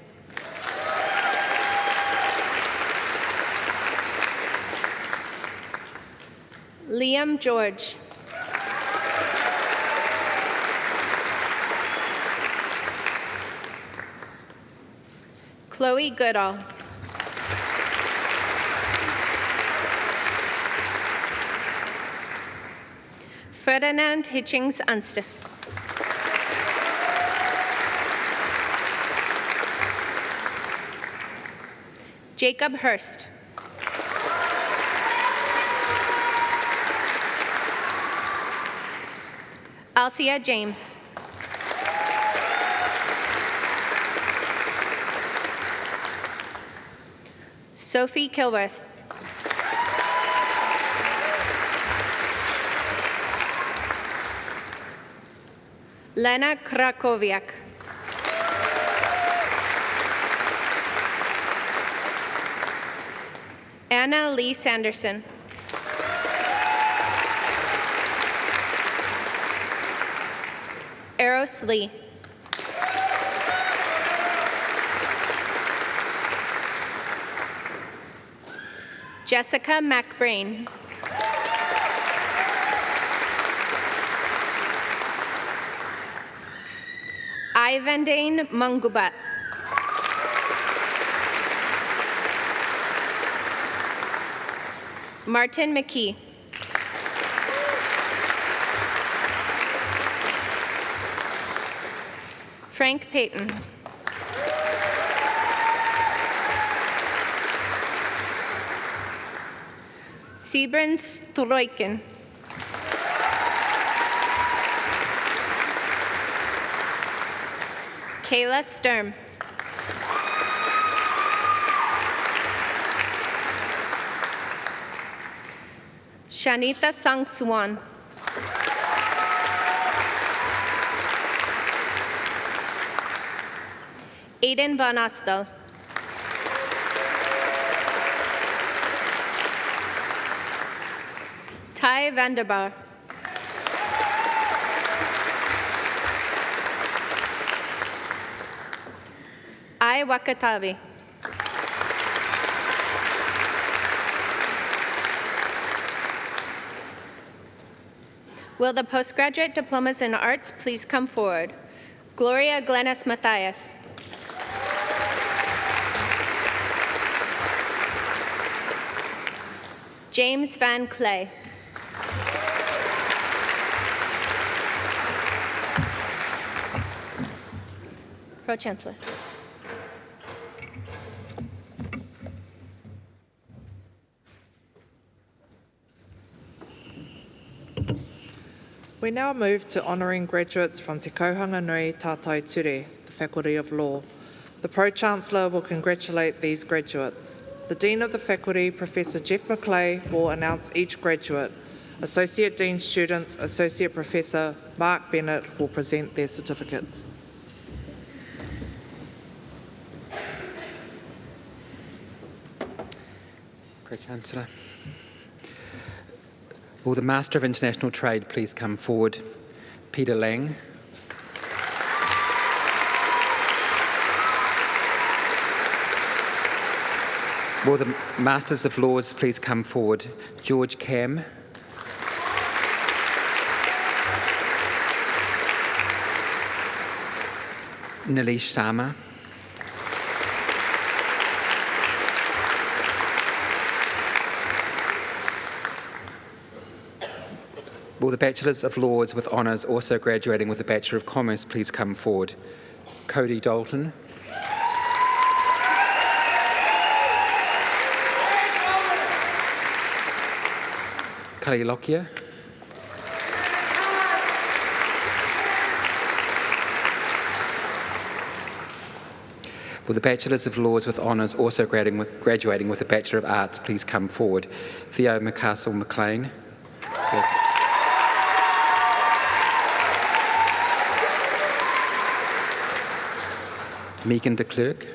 Speaker 6: Liam George. Chloe Goodall. Ferdinand Hitchings Anstis. Jacob Hurst. Althea James. Sophie Kilworth. Lena Krakowiak. Anna Lee Sanderson. Eros Lee. Jessica McBrain. Ivandane Mungubat. Martin McKee. Frank Payton. Sibren Stroiken. Kayla Sturm. Shanita Sangsuan. Aiden Van Astel. Ty Vanderbar. I Wakatavi. Will the postgraduate diplomas in arts please come forward? Gloria Glennis Matthias. James Van Clay. Pro-Chancellor.
Speaker 1: We now move to honouring graduates from Te Kauhanga Nui Tātai Ture, the Faculty of Law. The Pro-Chancellor will congratulate these graduates. The Dean of the Faculty, Professor Jeff McClay, will announce each graduate. Associate Dean students, Associate Professor Mark Bennett will present their certificates.
Speaker 7: Pro-Chancellor. Will the Master of International Trade please come forward? Peter Lang. Will the Masters of Laws please come forward? George Cam. Nilesh Sama. Will the Bachelors of Laws with honours also graduating with a Bachelor of Commerce please come forward? Cody Dalton. Kali Lockyer. Will the Bachelors of Laws with honours also graduating with a Bachelor of Arts please come forward? Theo McCastle McLean. Megan de Klerk.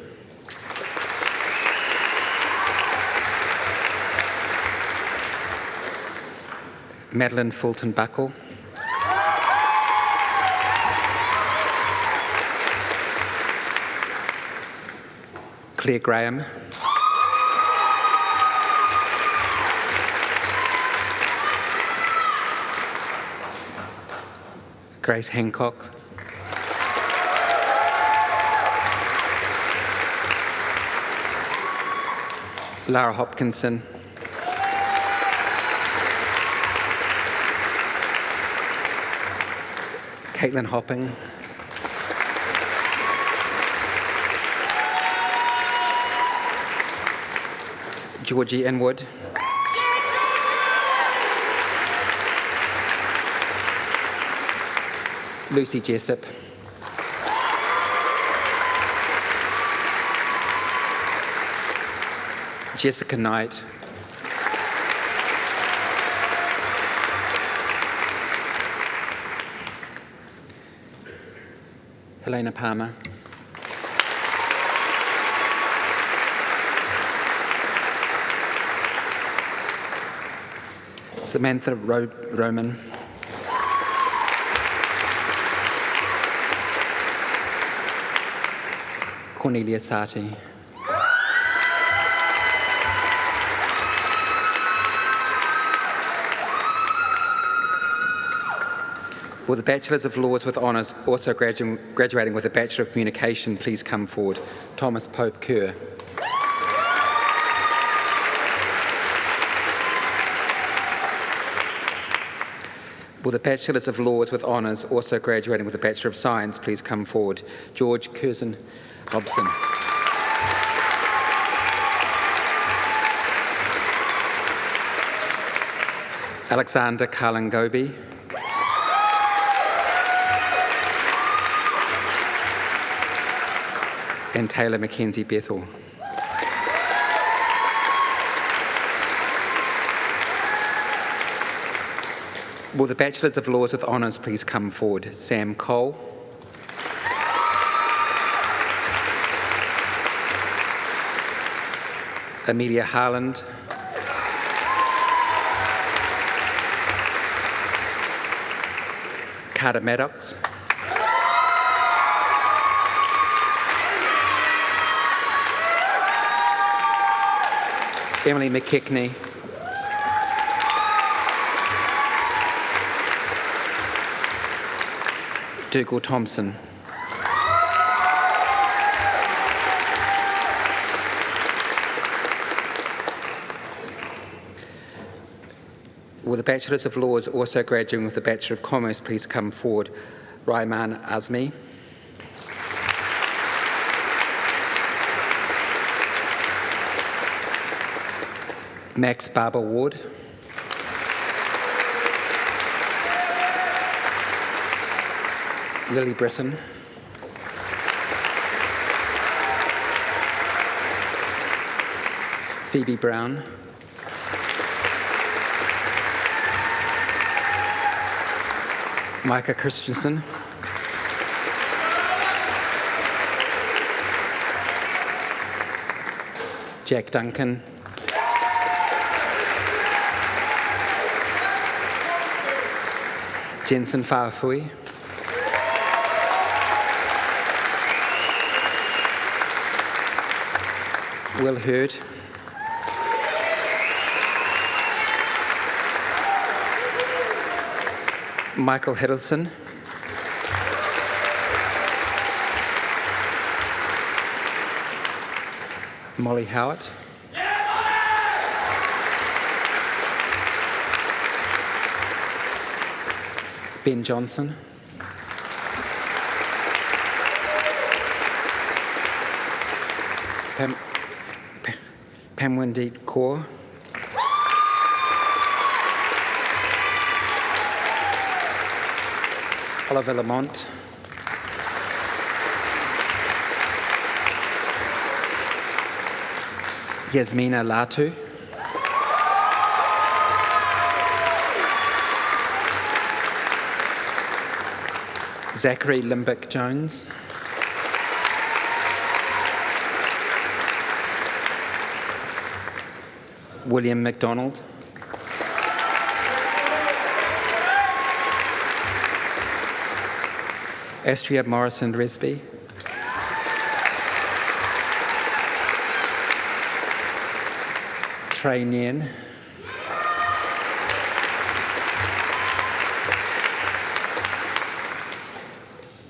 Speaker 7: Madeline Fulton Buckle. Claire Graham. Grace Hancock. Lara Hopkinson. Caitlin Hopping. Georgie Inwood. Lucy Jessup. Jessica Knight. Helena Palmer. Samantha Roman. Cornelia Sati. Will the Bachelors of Laws with Honours also graduating with a Bachelor of Communication please come forward? Thomas Pope Kerr. Will the Bachelors of Laws with Honours also graduating with a Bachelor of Science please come forward? George Curzon Robson. Alexander Kalangobi. And Taylor Mackenzie Bethel. Will the Bachelors of Laws with Honours please come forward? Sam Cole. Amelia Harland. Carter Maddox. Emily McKechnie. Dougal Thompson. Will the Bachelors of Laws also graduating with the Bachelor of Commerce please come forward? Raiman Azmi. Max Barber Ward. Lily Britton. Phoebe Brown. Micah Christensen. Jack Duncan. Jensen Farfui. Will Hurd. Michael Hiddleston. Molly Howard. Ben Johnson. Pamwindeed Kaur. Oliver Lamont. Yasmina Latu. Zachary Limbick Jones. William MacDonald. Astria Morrison-Resby. Trey Nien.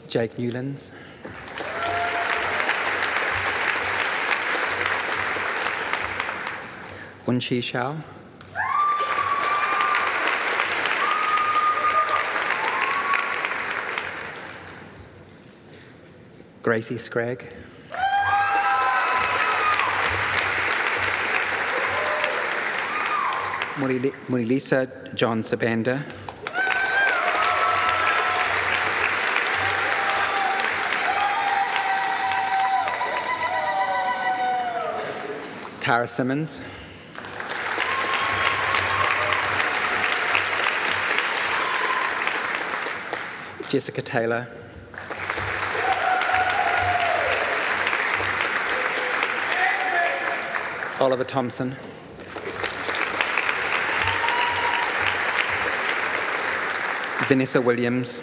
Speaker 7: Jake Newlands. Unchi Shao. Gracie Scragg. Mulilisa John Sabanda. Tara Simmons. Jessica Taylor. Oliver Thompson. Vanessa Williams.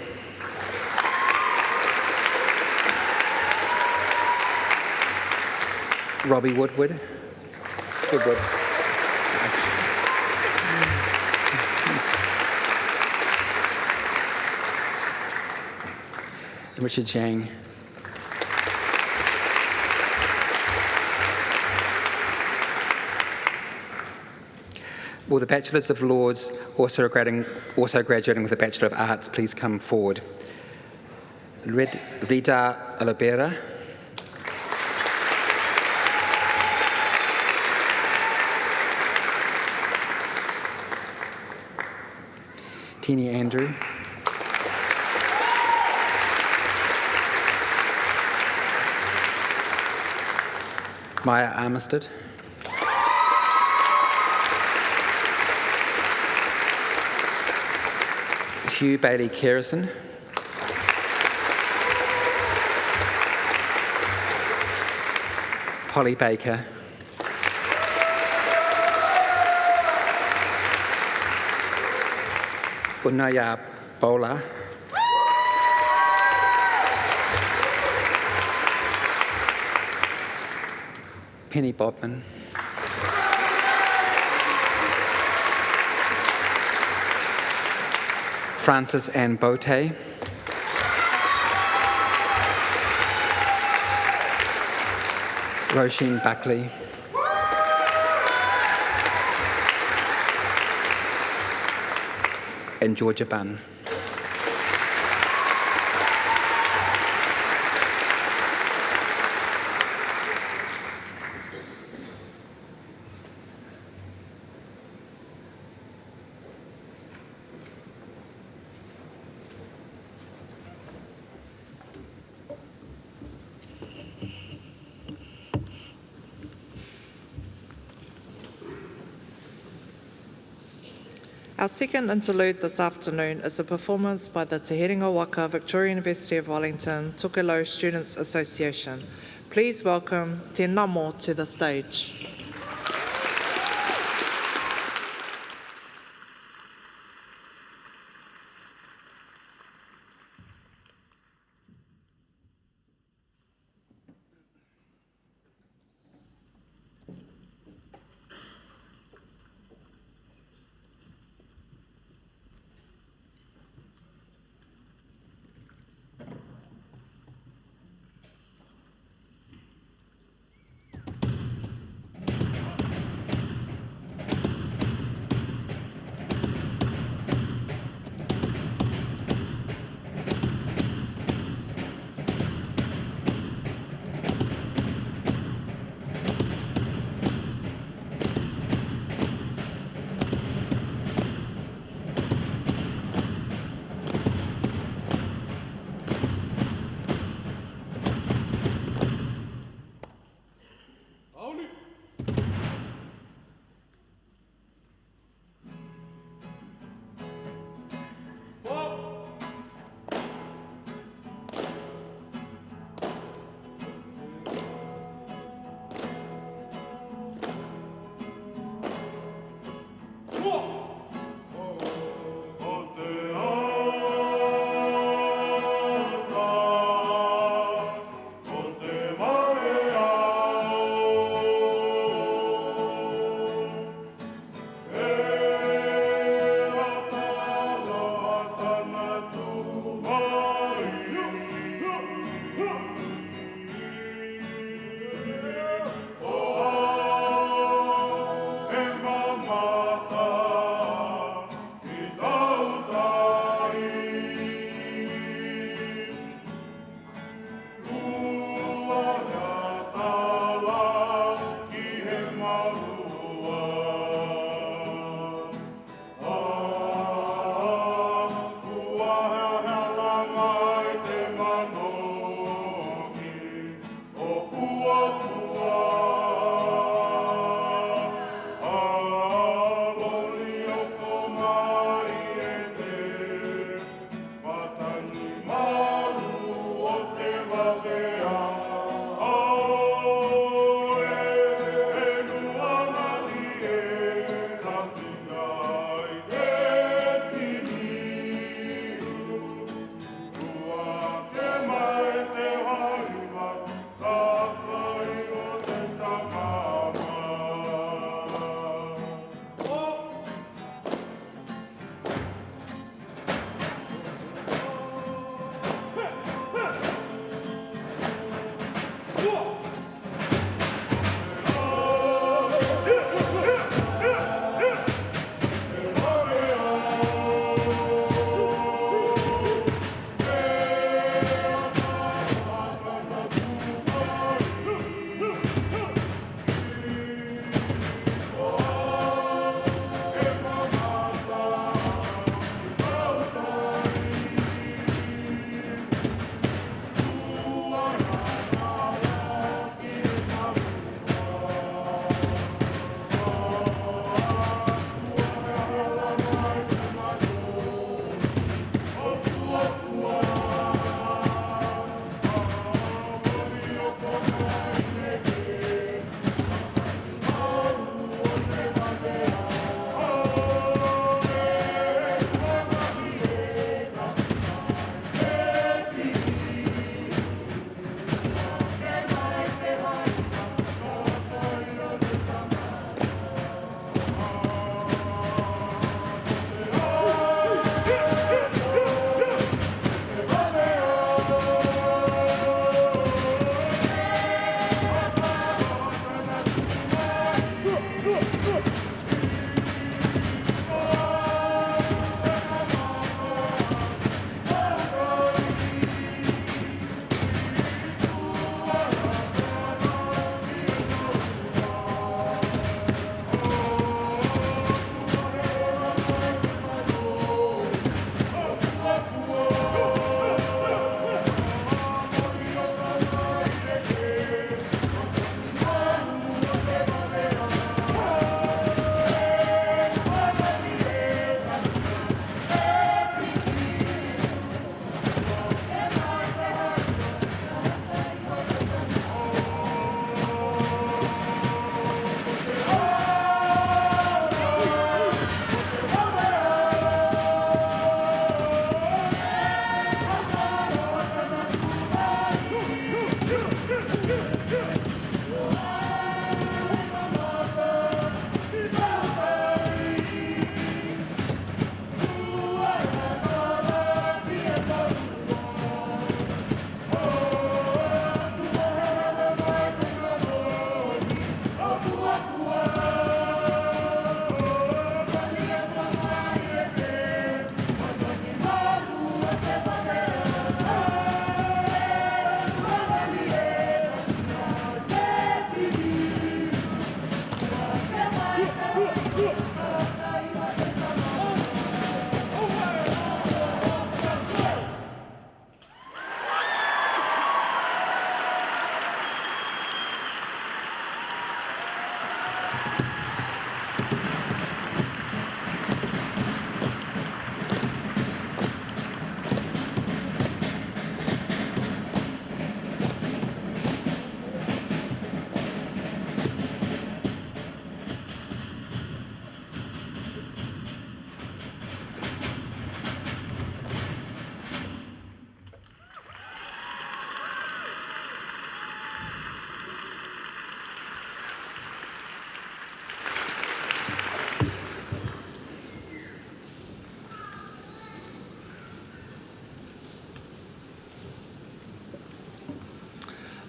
Speaker 7: Robbie Woodward. Richard Chang. Will the Bachelors of Laws also graduating with a Bachelor of Arts please come forward? Rita Olivera. Teeny Andrew. Maya Armistead. Hugh Bailey Kerrison. Polly Baker. Unaya Bola. Penny Bodman. Frances Ann Bote. Roisin Buckley. And Georgia Bunn.
Speaker 1: Our second interlude this afternoon is a performance by the Te Herenga Waka Victoria University of Wellington Tukelo Students Association. Please welcome Te Namo to the stage.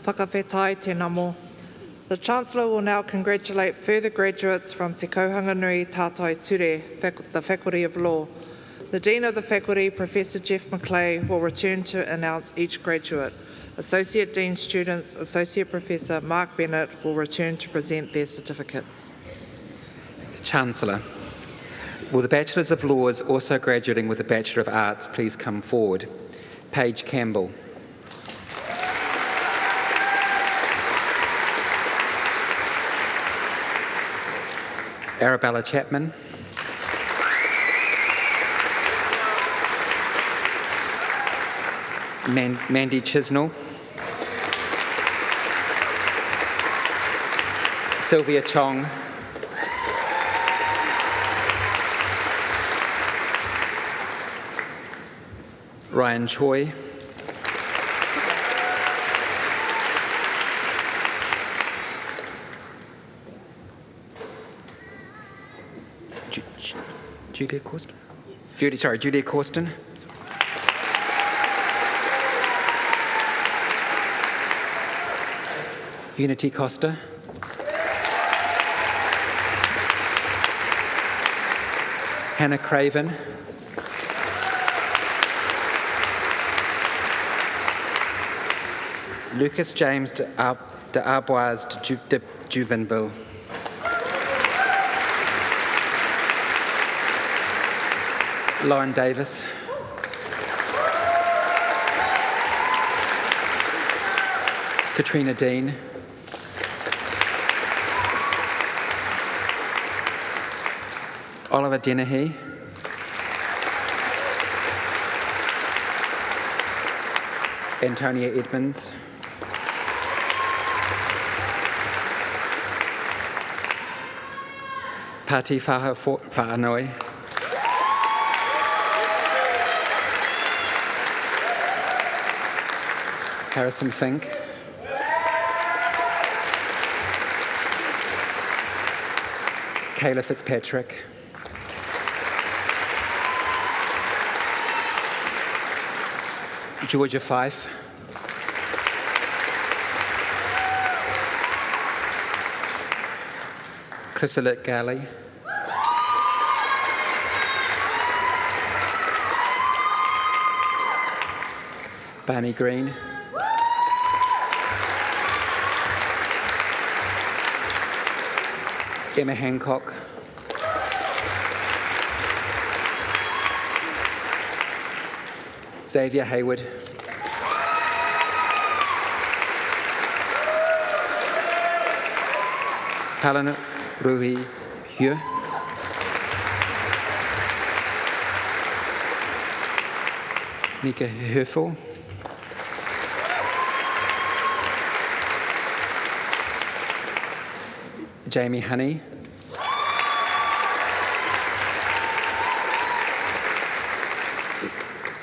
Speaker 1: Whakawhetai te namo. The Chancellor will now congratulate further graduates from Te Kauhanga Nui Tātai Ture, the Faculty of Law. The Dean of the Faculty, Professor Jeff McClay, will return to announce each graduate. Associate Dean students, Associate Professor Mark Bennett will return to present their certificates.
Speaker 7: Chancellor, will the Bachelors of Laws also graduating with a Bachelor of Arts please come forward? Paige Campbell. Arabella Chapman. Mandy Chisnell. Sylvia Chong. Ryan Choi. Julia Corsten? Julia Corsten. Unity Costa. Hannah Craven. Lucas James de Arboise de Juvenville. Lauren Davis. Katrina Dean. Oliver Dennehy. Antonia Edmonds. Pati Fa'anoi. Harrison Fink. Kayla Fitzpatrick. Georgia Fife. Chrysalit Galley. Barney Green. Emma Hancock. Xavier Hayward. Helen Rui Hue. Nika Höfel. Jamie Honey.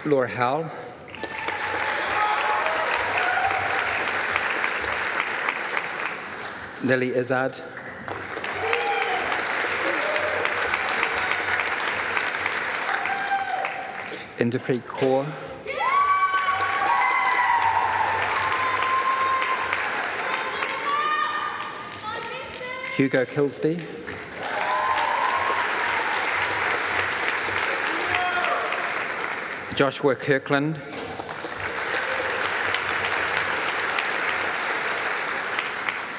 Speaker 7: Laura Howell. Lily Izzard. Inderpreet Kaur. Hugo Kilsby. Joshua Kirkland.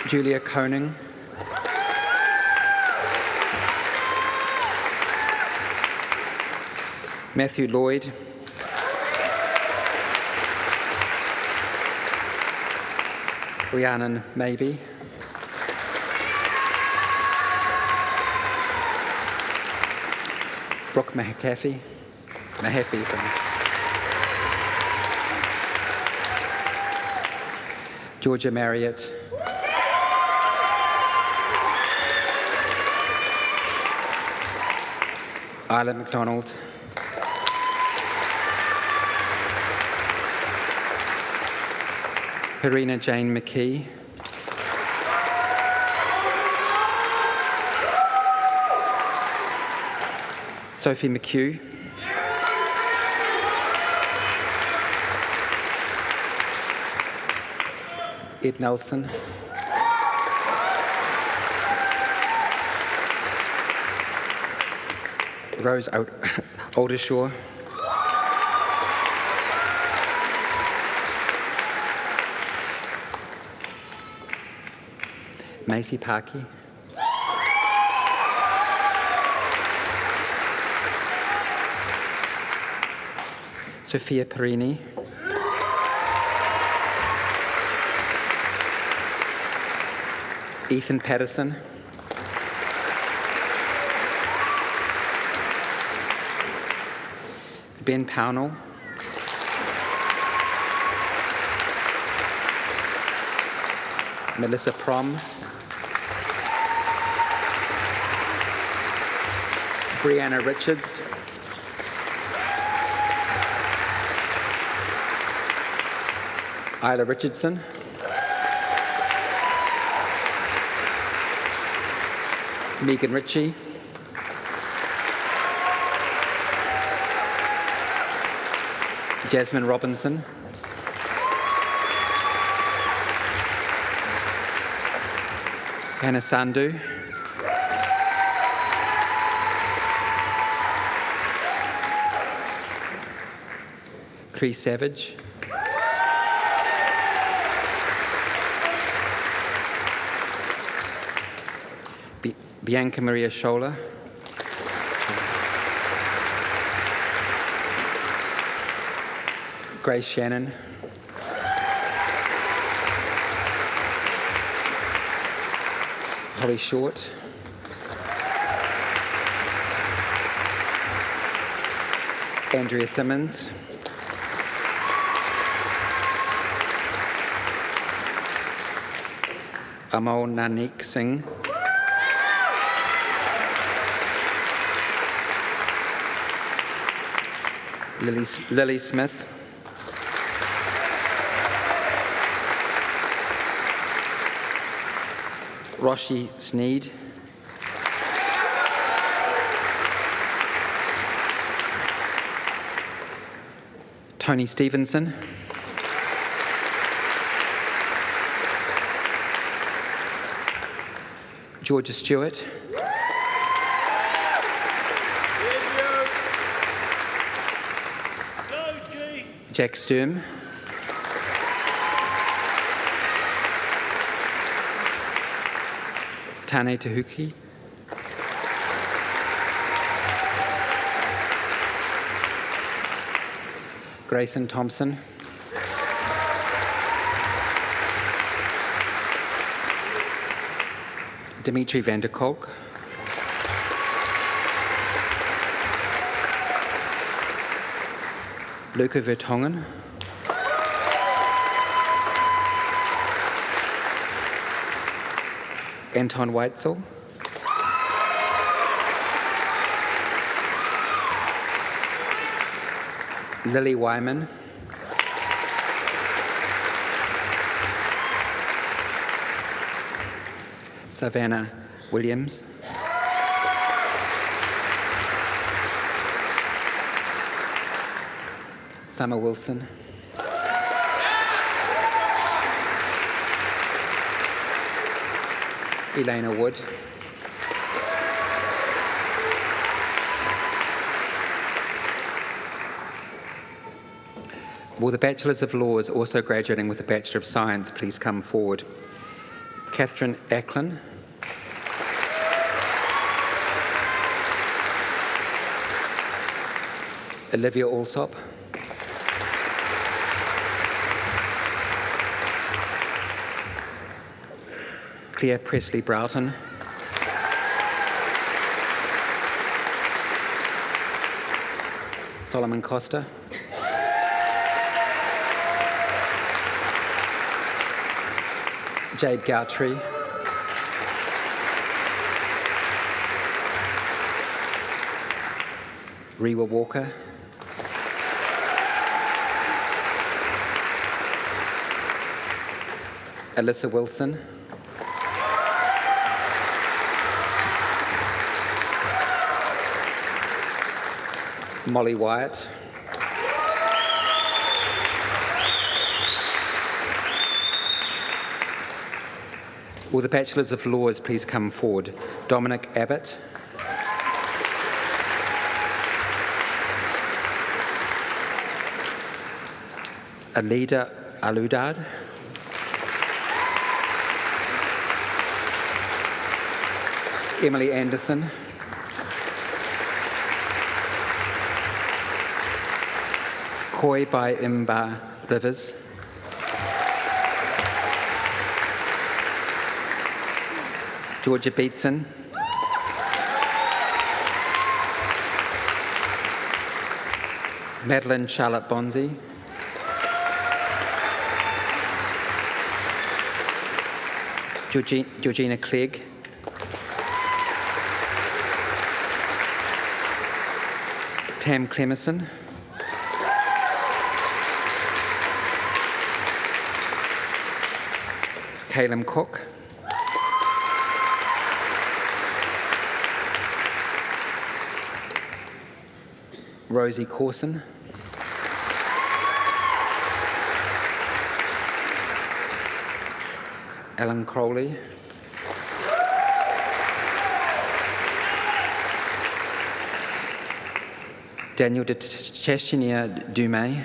Speaker 7: Julia Koning. Matthew Lloyd. Rhiannon Maybe. Brooke Mahaffey. Georgia Marriott. Isla McDonald. Harina Jane McKee. Sophie McHugh. Ed Nelson. Rose Oldershaw. Macy Parkey. Sophia Perini. Ethan Patterson. Ben Pownell. Melissa Prom. Brianna Richards. Isla Richardson. Megan Ritchie. Jasmine Robinson. Hannah Sandhu. Chris Savage. Bianca Maria Schola. Grace Shannon. Holly Short. Andrea Simmons. Amal Nanik Singh. Lily Smith. Roshi Sneed. Tony Stevenson. Georgia Stewart. Jack Sturm. Tane Tahuki. Grayson Thompson. Dimitri van der Kolk. Luca Vertongen. Anton Weitzel. Lily Wyman. Savannah Williams. Summer Wilson. Elena Wood. Will the Bachelors of Laws also graduating with a Bachelor of Science please come forward? Catherine Acklin. Olivia Alsop. Claire Presley Broughton. Solomon Costa. Jade Gowtry. Rewa Walker. Alyssa Wilson. Molly Wyatt. Will the Bachelors of Laws please come forward? Dominic Abbott. Alida Aludad. Emily Anderson. Koi by Imba Rivers. Georgia Beatson. Madeline Charlotte Bonzi. Georgina Clegg. Tam Clemison. Caleb Cook. Rosie Corson. Ellen Crowley. Daniel de Chastinier Dumay.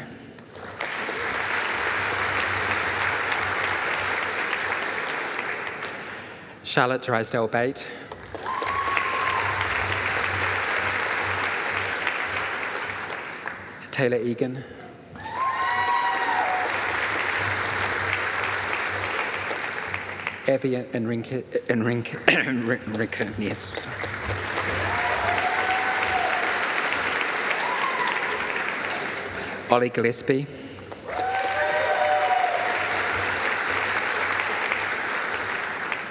Speaker 7: Charlotte Drysdale Bate. Taylor Egan. Abby Enrique, yes. Ollie Gillespie.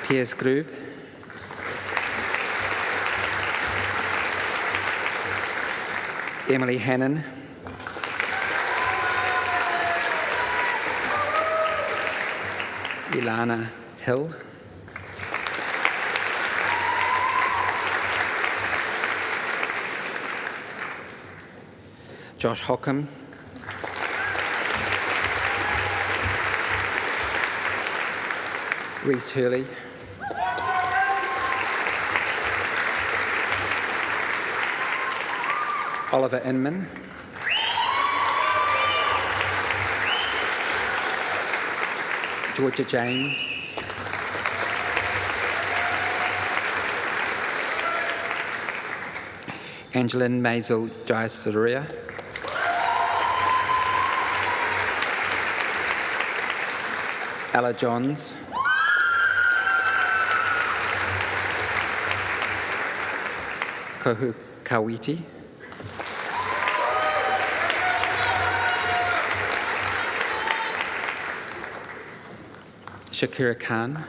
Speaker 7: Piers Grube. Emily Hannon. Ilana Hill. Josh Hockham. Reese Hurley. Oliver Inman. Georgia James. Angeline Maisel Jaisaria. Ella Johns. Kohu Kawiti. Shakira Khan.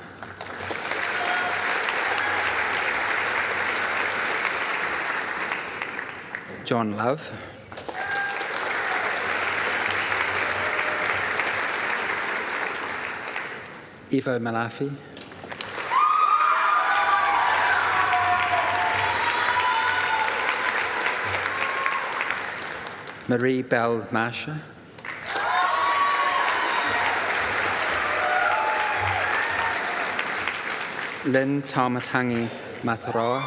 Speaker 7: John Love. Ivo Malafi. Marie Bell Marsha. Lynn Tamatangi Mataroa.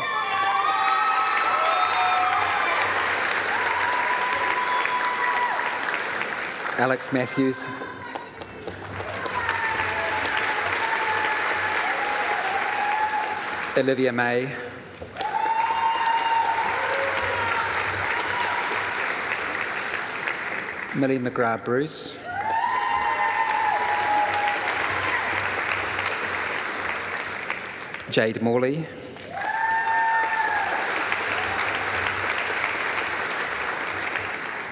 Speaker 7: Alex Matthews. Olivia May. Millie McGrath Bruce. Jade Morley.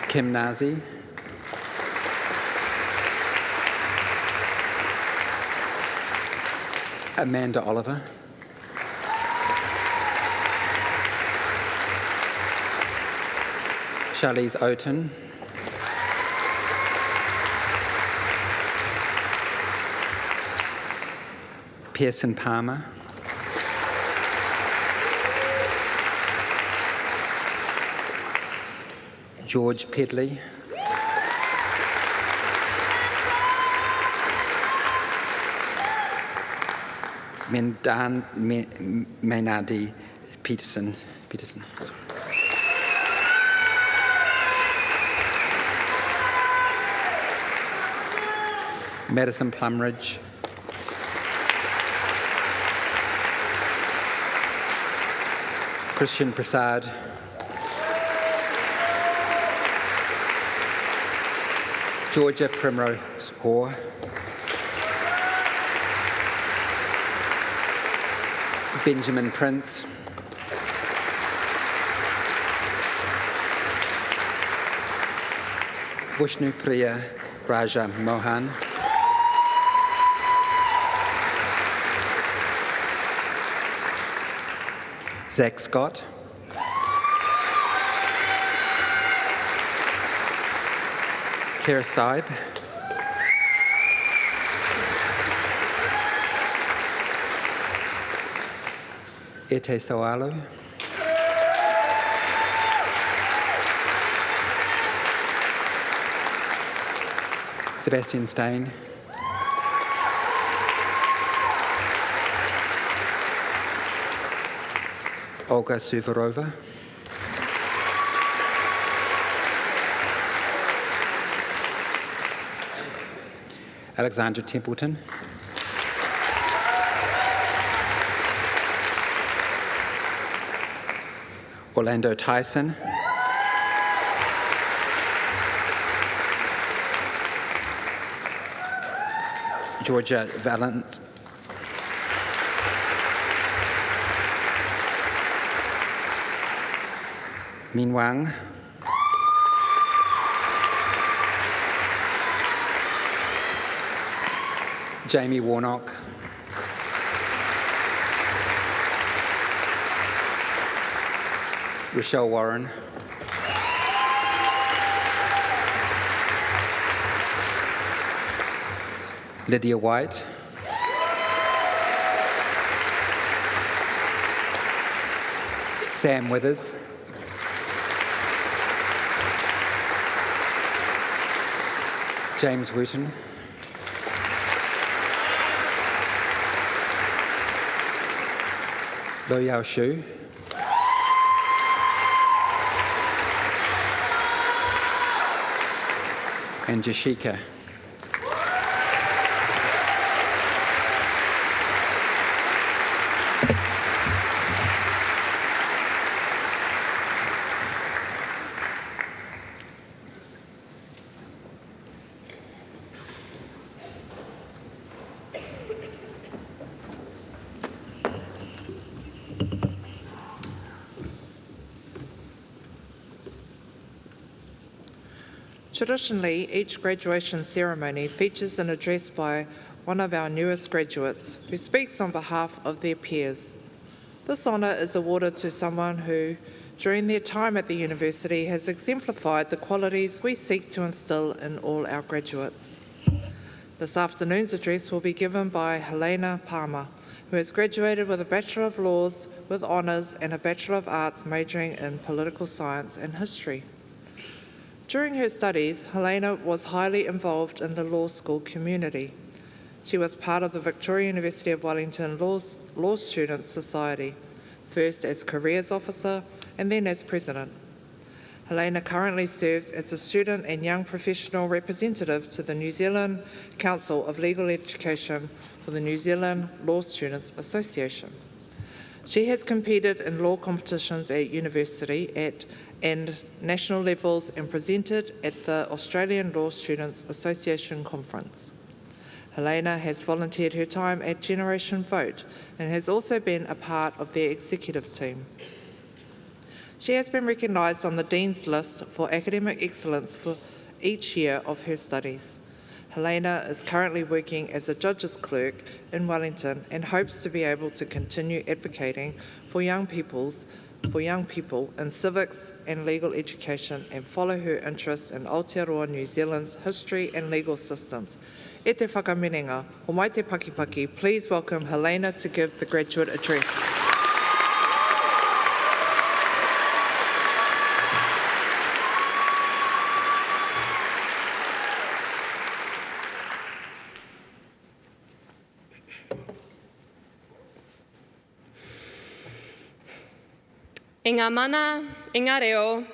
Speaker 7: Kim Nazi. Amanda Oliver. Charlize Oaten. Pearson Palmer. George Pedley. Menadi Peterson. Madison Plumridge. Christian Prasad. Georgia Primrose Orr. Benjamin Prince. Vishnu Priya Raja Mohan. Zach Scott. Kara Saib. Ete Soalu. Sebastian Stein. Olga Suvarova. Alexandra Templeton. Orlando Tyson. Georgia Valance. Min Wang. Jamie Warnock. Rochelle Warren. Lydia White. Sam Withers. James Wooten. Lo Yao Shu. And Jashika.
Speaker 1: Traditionally, each graduation ceremony features an address by one of our newest graduates who speaks on behalf of their peers. This honour is awarded to someone who, during their time at the university, has exemplified the qualities we seek to instil in all our graduates. This afternoon's address will be given by Helena Palmer, who has graduated with a Bachelor of Laws with honours and a Bachelor of Arts majoring in Political Science and History. During her studies, Helena was highly involved in the law school community. She was part of the Victoria University of Wellington Law Students Society, first as Careers Officer and then as President. Helena currently serves as a student and young professional representative to the New Zealand Council of Legal Education for the New Zealand Law Students Association. She has competed in law competitions at university and national levels and presented at the Australian Law Students Association Conference. Helena has volunteered her time at Generation Vote and has also been a part of their executive team. She has been recognised on the Dean's List for academic excellence for each year of her studies. Helena is currently working as a judge's clerk in Wellington and hopes to be able to continue advocating for young people in civics and legal education and follow her interest in Aotearoa New Zealand's history and legal systems. E te whakamirenga, o mai te pakipaki, please welcome Helena to give the graduate address.
Speaker 8: I ngā mana, i ngā reo,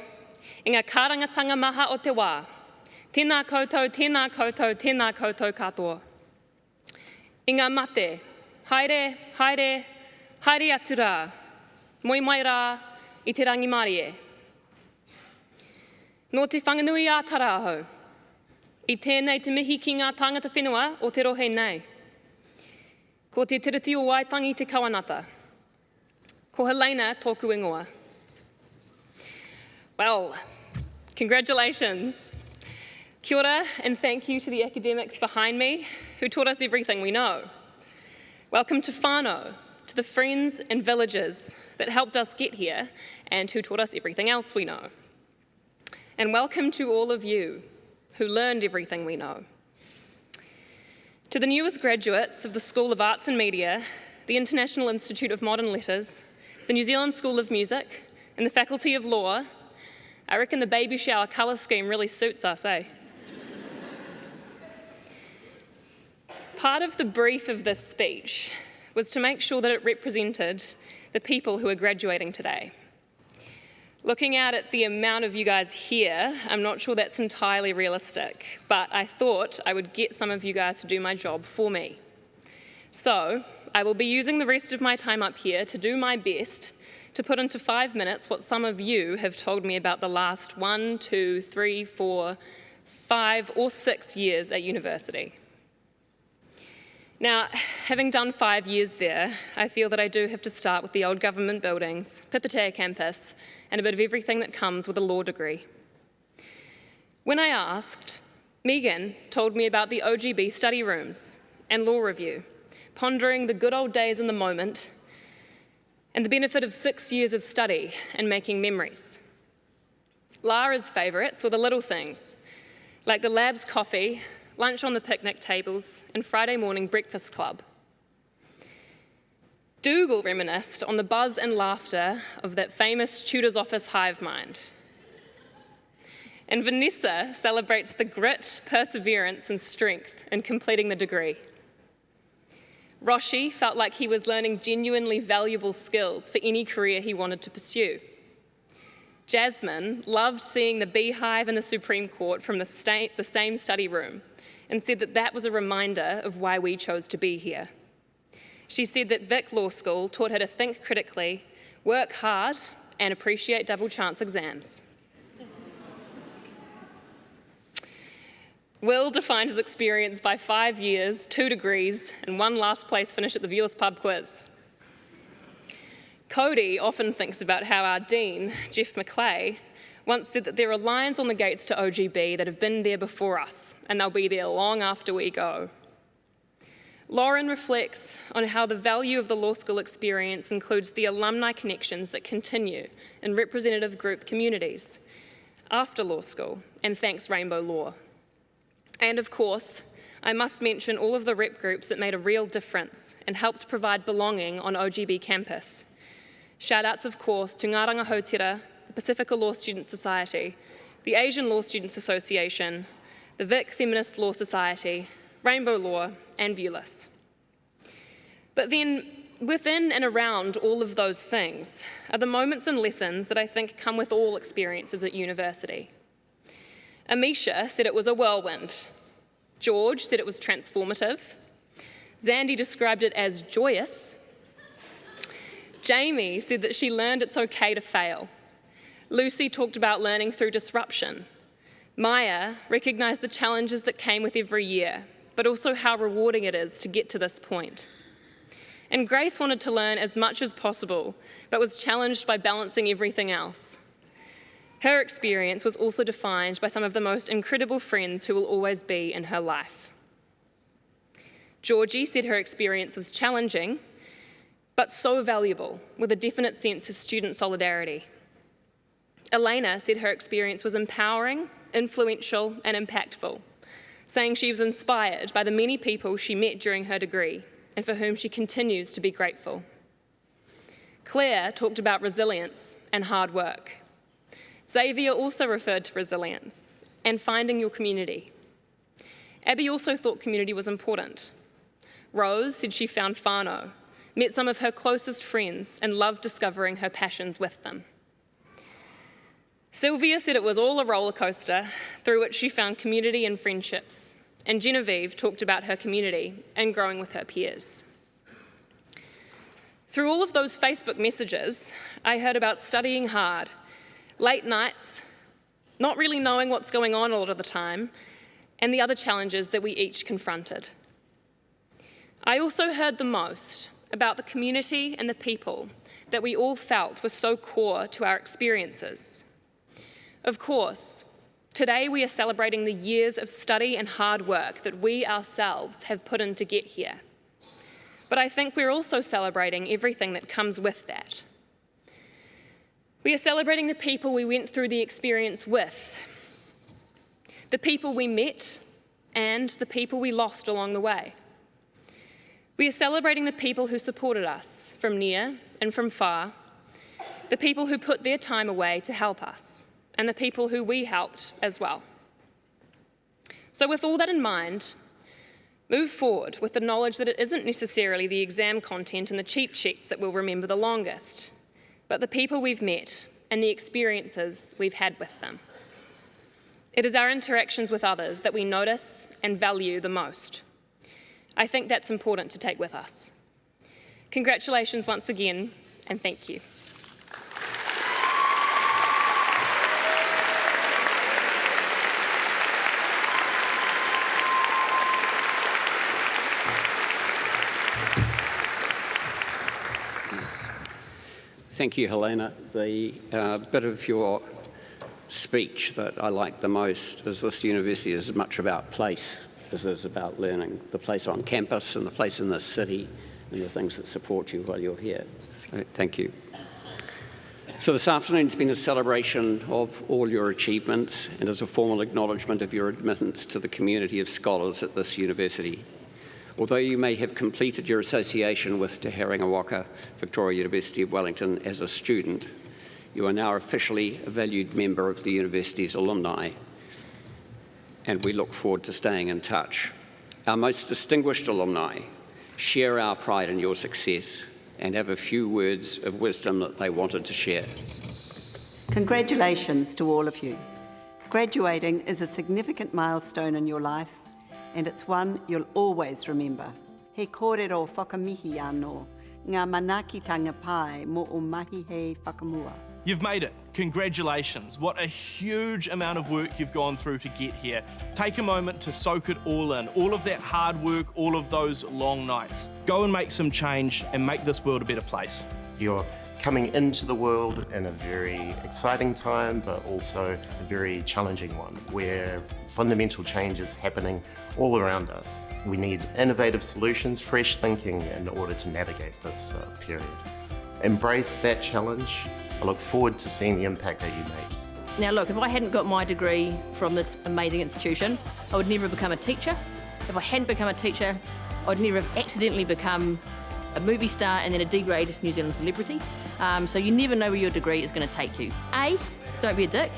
Speaker 8: i ngā kārangatanga maha o te wā. Tēnā koutou, tēnā koutou, tēnā koutou katoa. I ngā mate, haere, haere, haere atu rā. Moi mai rā i te rangi marie. Nō te whanganui a tarahau. I tēnei te mihi ki ngā tāngata whenua o te rohe nei. Ko te tiriti o Waitangi te kawanata. Ko Helena tōku ingoa. Well, congratulations. Kia ora, and thank you to the academics behind me who taught us everything we know. Welcome to whānau, to the friends and villagers that helped us get here and who taught us everything else we know. And welcome to all of you who learned everything we know. To the newest graduates of the School of Arts and Media, the International Institute of Modern Letters, the New Zealand School of Music, and the Faculty of Law, I reckon the baby shower colour scheme really suits us, eh? Part of the brief of this speech was to make sure that it represented the people who are graduating today. Looking out at the amount of you guys here, I'm not sure that's entirely realistic, but I thought I would get some of you guys to do my job for me. So I will be using the rest of my time up here to do my best to put into 5 minutes what some of you have told me about the last 1, 2, 3, 4, 5 or 6 years at university. Now, having done 5 years there, I feel that I do have to start with the old government buildings, Pipitea campus, and a bit of everything that comes with a law degree. When I asked, Megan told me about the OGB study rooms and law review, pondering the good old days in the moment and the benefit of 6 years of study and making memories. Lara's favourites were the little things, like the lab's coffee, lunch on the picnic tables, and Friday morning breakfast club. Dougal reminisced on the buzz and laughter of that famous tutor's office hive mind. And Vanessa celebrates the grit, perseverance, and strength in completing the degree. Roshi felt like he was learning genuinely valuable skills for any career he wanted to pursue. Jasmine loved seeing the beehive in the Supreme Court from the same study room, and said that that was a reminder of why we chose to be here. She said that Vic Law School taught her to think critically, work hard, and appreciate double chance exams. Will defined his experience by 5 years, 2 degrees, and 1 last place finish at the Viewers Pub quiz. Cody often thinks about how our dean, Jeff McClay, once said that there are lines on the gates to OGB that have been there before us, and they'll be there long after we go. Lauren reflects on how the value of the law school experience includes the alumni connections that continue in representative group communities after law school, and thanks Rainbow Law. And of course, I must mention all of the rep groups that made a real difference and helped provide belonging on OGB campus. Shout outs, of course, to Ngā Rangahotira, the Pacifica Law Student Society, the Asian Law Students Association, the Vic Feminist Law Society, Rainbow Law, and Viewless. But then, within and around all of those things are the moments and lessons that I think come with all experiences at university. Amisha said it was a whirlwind. George said it was transformative. Zandy described it as joyous. Jamie said that she learned it's okay to fail. Lucy talked about learning through disruption. Maya recognised the challenges that came with every year, but also how rewarding it is to get to this point. And Grace wanted to learn as much as possible, but was challenged by balancing everything else. Her experience was also defined by some of the most incredible friends who will always be in her life. Georgie said her experience was challenging, but so valuable, with a definite sense of student solidarity. Elena said her experience was empowering, influential, and impactful, saying she was inspired by the many people she met during her degree and for whom she continues to be grateful. Claire talked about resilience and hard work. Xavier also referred to resilience and finding your community. Abby also thought community was important. Rose said she found whānau, met some of her closest friends, and loved discovering her passions with them. Sylvia said it was all a roller coaster through which she found community and friendships, and Genevieve talked about her community and growing with her peers. Through all of those Facebook messages, I heard about studying hard, late nights, not really knowing what's going on a lot of the time, and the other challenges that we each confronted. I also heard the most about the community and the people that we all felt were so core to our experiences. Of course, today we are celebrating the years of study and hard work that we ourselves have put in to get here. But I think we're also celebrating everything that comes with that. We are celebrating the people we went through the experience with, the people we met, and the people we lost along the way. We are celebrating the people who supported us from near and from far, the people who put their time away to help us, and the people who we helped as well. So with all that in mind, move forward with the knowledge that it isn't necessarily the exam content and the cheat sheets that we'll remember the longest, but the people we've met and the experiences we've had with them. It is our interactions with others that we notice and value the most. I think that's important to take with us. Congratulations once again, and thank you.
Speaker 3: Thank you, Helena. The bit of your speech that I like the most is this university is as much about place as it is about learning. The place on campus and the place in this city and the things that support you while you're here. So, thank you. So this afternoon's been a celebration of all your achievements and as a formal acknowledgement of your admittance to the community of scholars at this university. Although you may have completed your association with Te Herenga Waka, Victoria University of Wellington as a student, you are now officially a valued member of the university's alumni, and we look forward to staying in touch. Our most distinguished alumni share our pride in your success and have a few words of wisdom that they wanted to share.
Speaker 9: Congratulations to all of you. Graduating is a significant milestone in your life, and it's one you'll always remember. He kōrero whakamihi anō, ngā manakitanga pai mo o mahi hei whakamua.
Speaker 10: You've made it. Congratulations. What a huge amount of work you've gone through to get here. Take a moment to soak it all in. All of that hard work, all of those long nights. Go and make some change and make this world a better place.
Speaker 11: You're coming into the world in a very exciting time, but also a very challenging one, where fundamental change is happening all around us. We need innovative solutions, fresh thinking in order to navigate this period. Embrace that challenge. I look forward to seeing the impact that you make.
Speaker 12: Now look, if I hadn't got my degree from this amazing institution, I would never have become a teacher. If I hadn't become a teacher, I'd never have accidentally become a movie star and then a D-grade New Zealand celebrity. So you never know where your degree is going to take you. A, don't be a dick.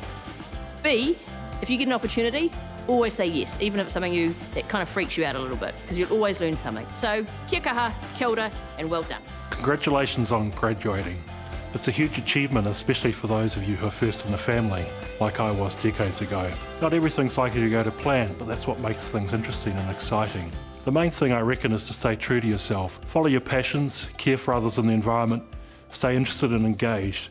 Speaker 12: B, if you get an opportunity, always say yes, even if it's something that kind of freaks you out a little bit, because you'll always learn something. So kia kaha, kia ora, and well done.
Speaker 13: Congratulations on graduating. It's a huge achievement, especially for those of you who are first in the family, like I was decades ago. Not everything's likely to go to plan, but that's what makes things interesting and exciting. The main thing, I reckon, is to stay true to yourself. Follow your passions, care for others and the environment, stay interested and engaged,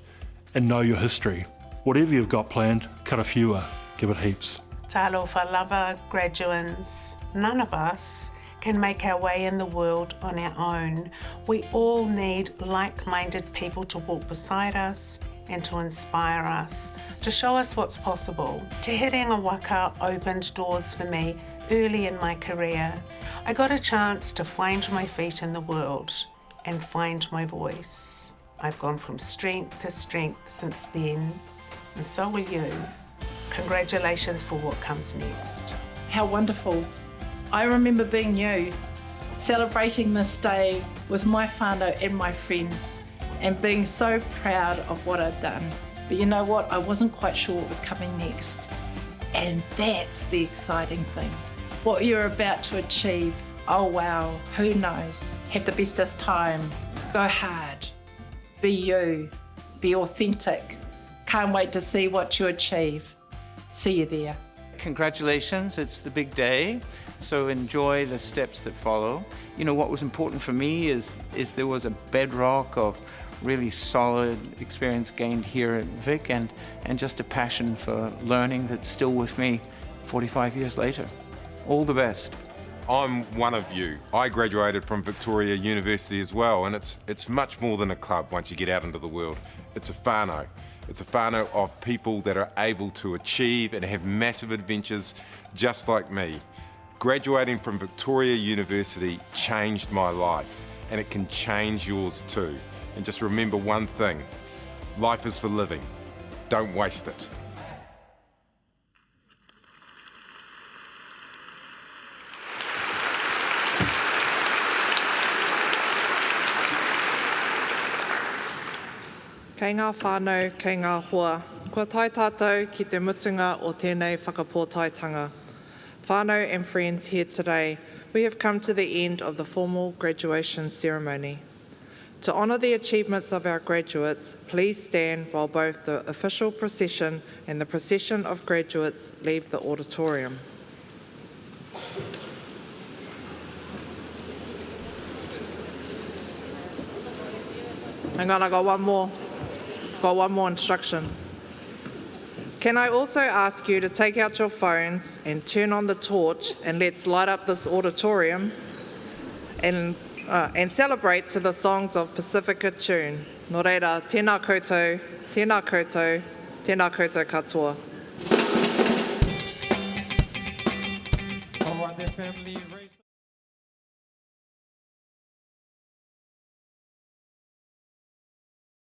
Speaker 13: and know your history. Whatever you've got planned, kara whiua, give it heaps.
Speaker 14: Talo whalawa graduates, none of us can make our way in the world on our own. We all need like-minded people to walk beside us and to inspire us, to show us what's possible. Te Herenga Waka opened doors for me early in my career. I got a chance to find my feet in the world and find my voice. I've gone from strength to strength since then, and so will you. Congratulations for what comes next.
Speaker 15: How wonderful. I remember being you, celebrating this day with my whānau and my friends, and being so proud of what I'd done. But you know what? I wasn't quite sure what was coming next. And that's the exciting thing. What you're about to achieve, oh wow, who knows? Have the bestest time. Go hard. Be you. Be authentic. Can't wait to see what you achieve. See you there.
Speaker 16: Congratulations, it's the big day, so enjoy the steps that follow. You know, what was important for me is there was a bedrock of really solid experience gained here at Vic and just a passion for learning that's still with me 45 years later. All the best.
Speaker 17: I'm one of you. I graduated from Victoria University as well, and it's much more than a club once you get out into the world. It's a whānau. It's a whānau of people that are able to achieve and have massive adventures just like me. Graduating from Victoria University changed my life, and it can change yours too. And just remember one thing, life is for living. Don't waste it.
Speaker 1: Kei ngā whānau, kei ngā hoa, kua tai tātou ki te mutunga o tēnei whakapōtaitanga. Whānau and friends here today, we have come to the end of the formal graduation ceremony. To honour the achievements of our graduates, please stand while both the official procession and the procession of graduates leave the auditorium. Hang on, I got one more. Got one more instruction. Can I also ask you to take out your phones and turn on the torch and let's light up this auditorium and celebrate to the songs of Pacifica tune. Nō reira, tēnā koutou, tēnā koutou, tēnā koutou katoa.
Speaker 18: All right, their family.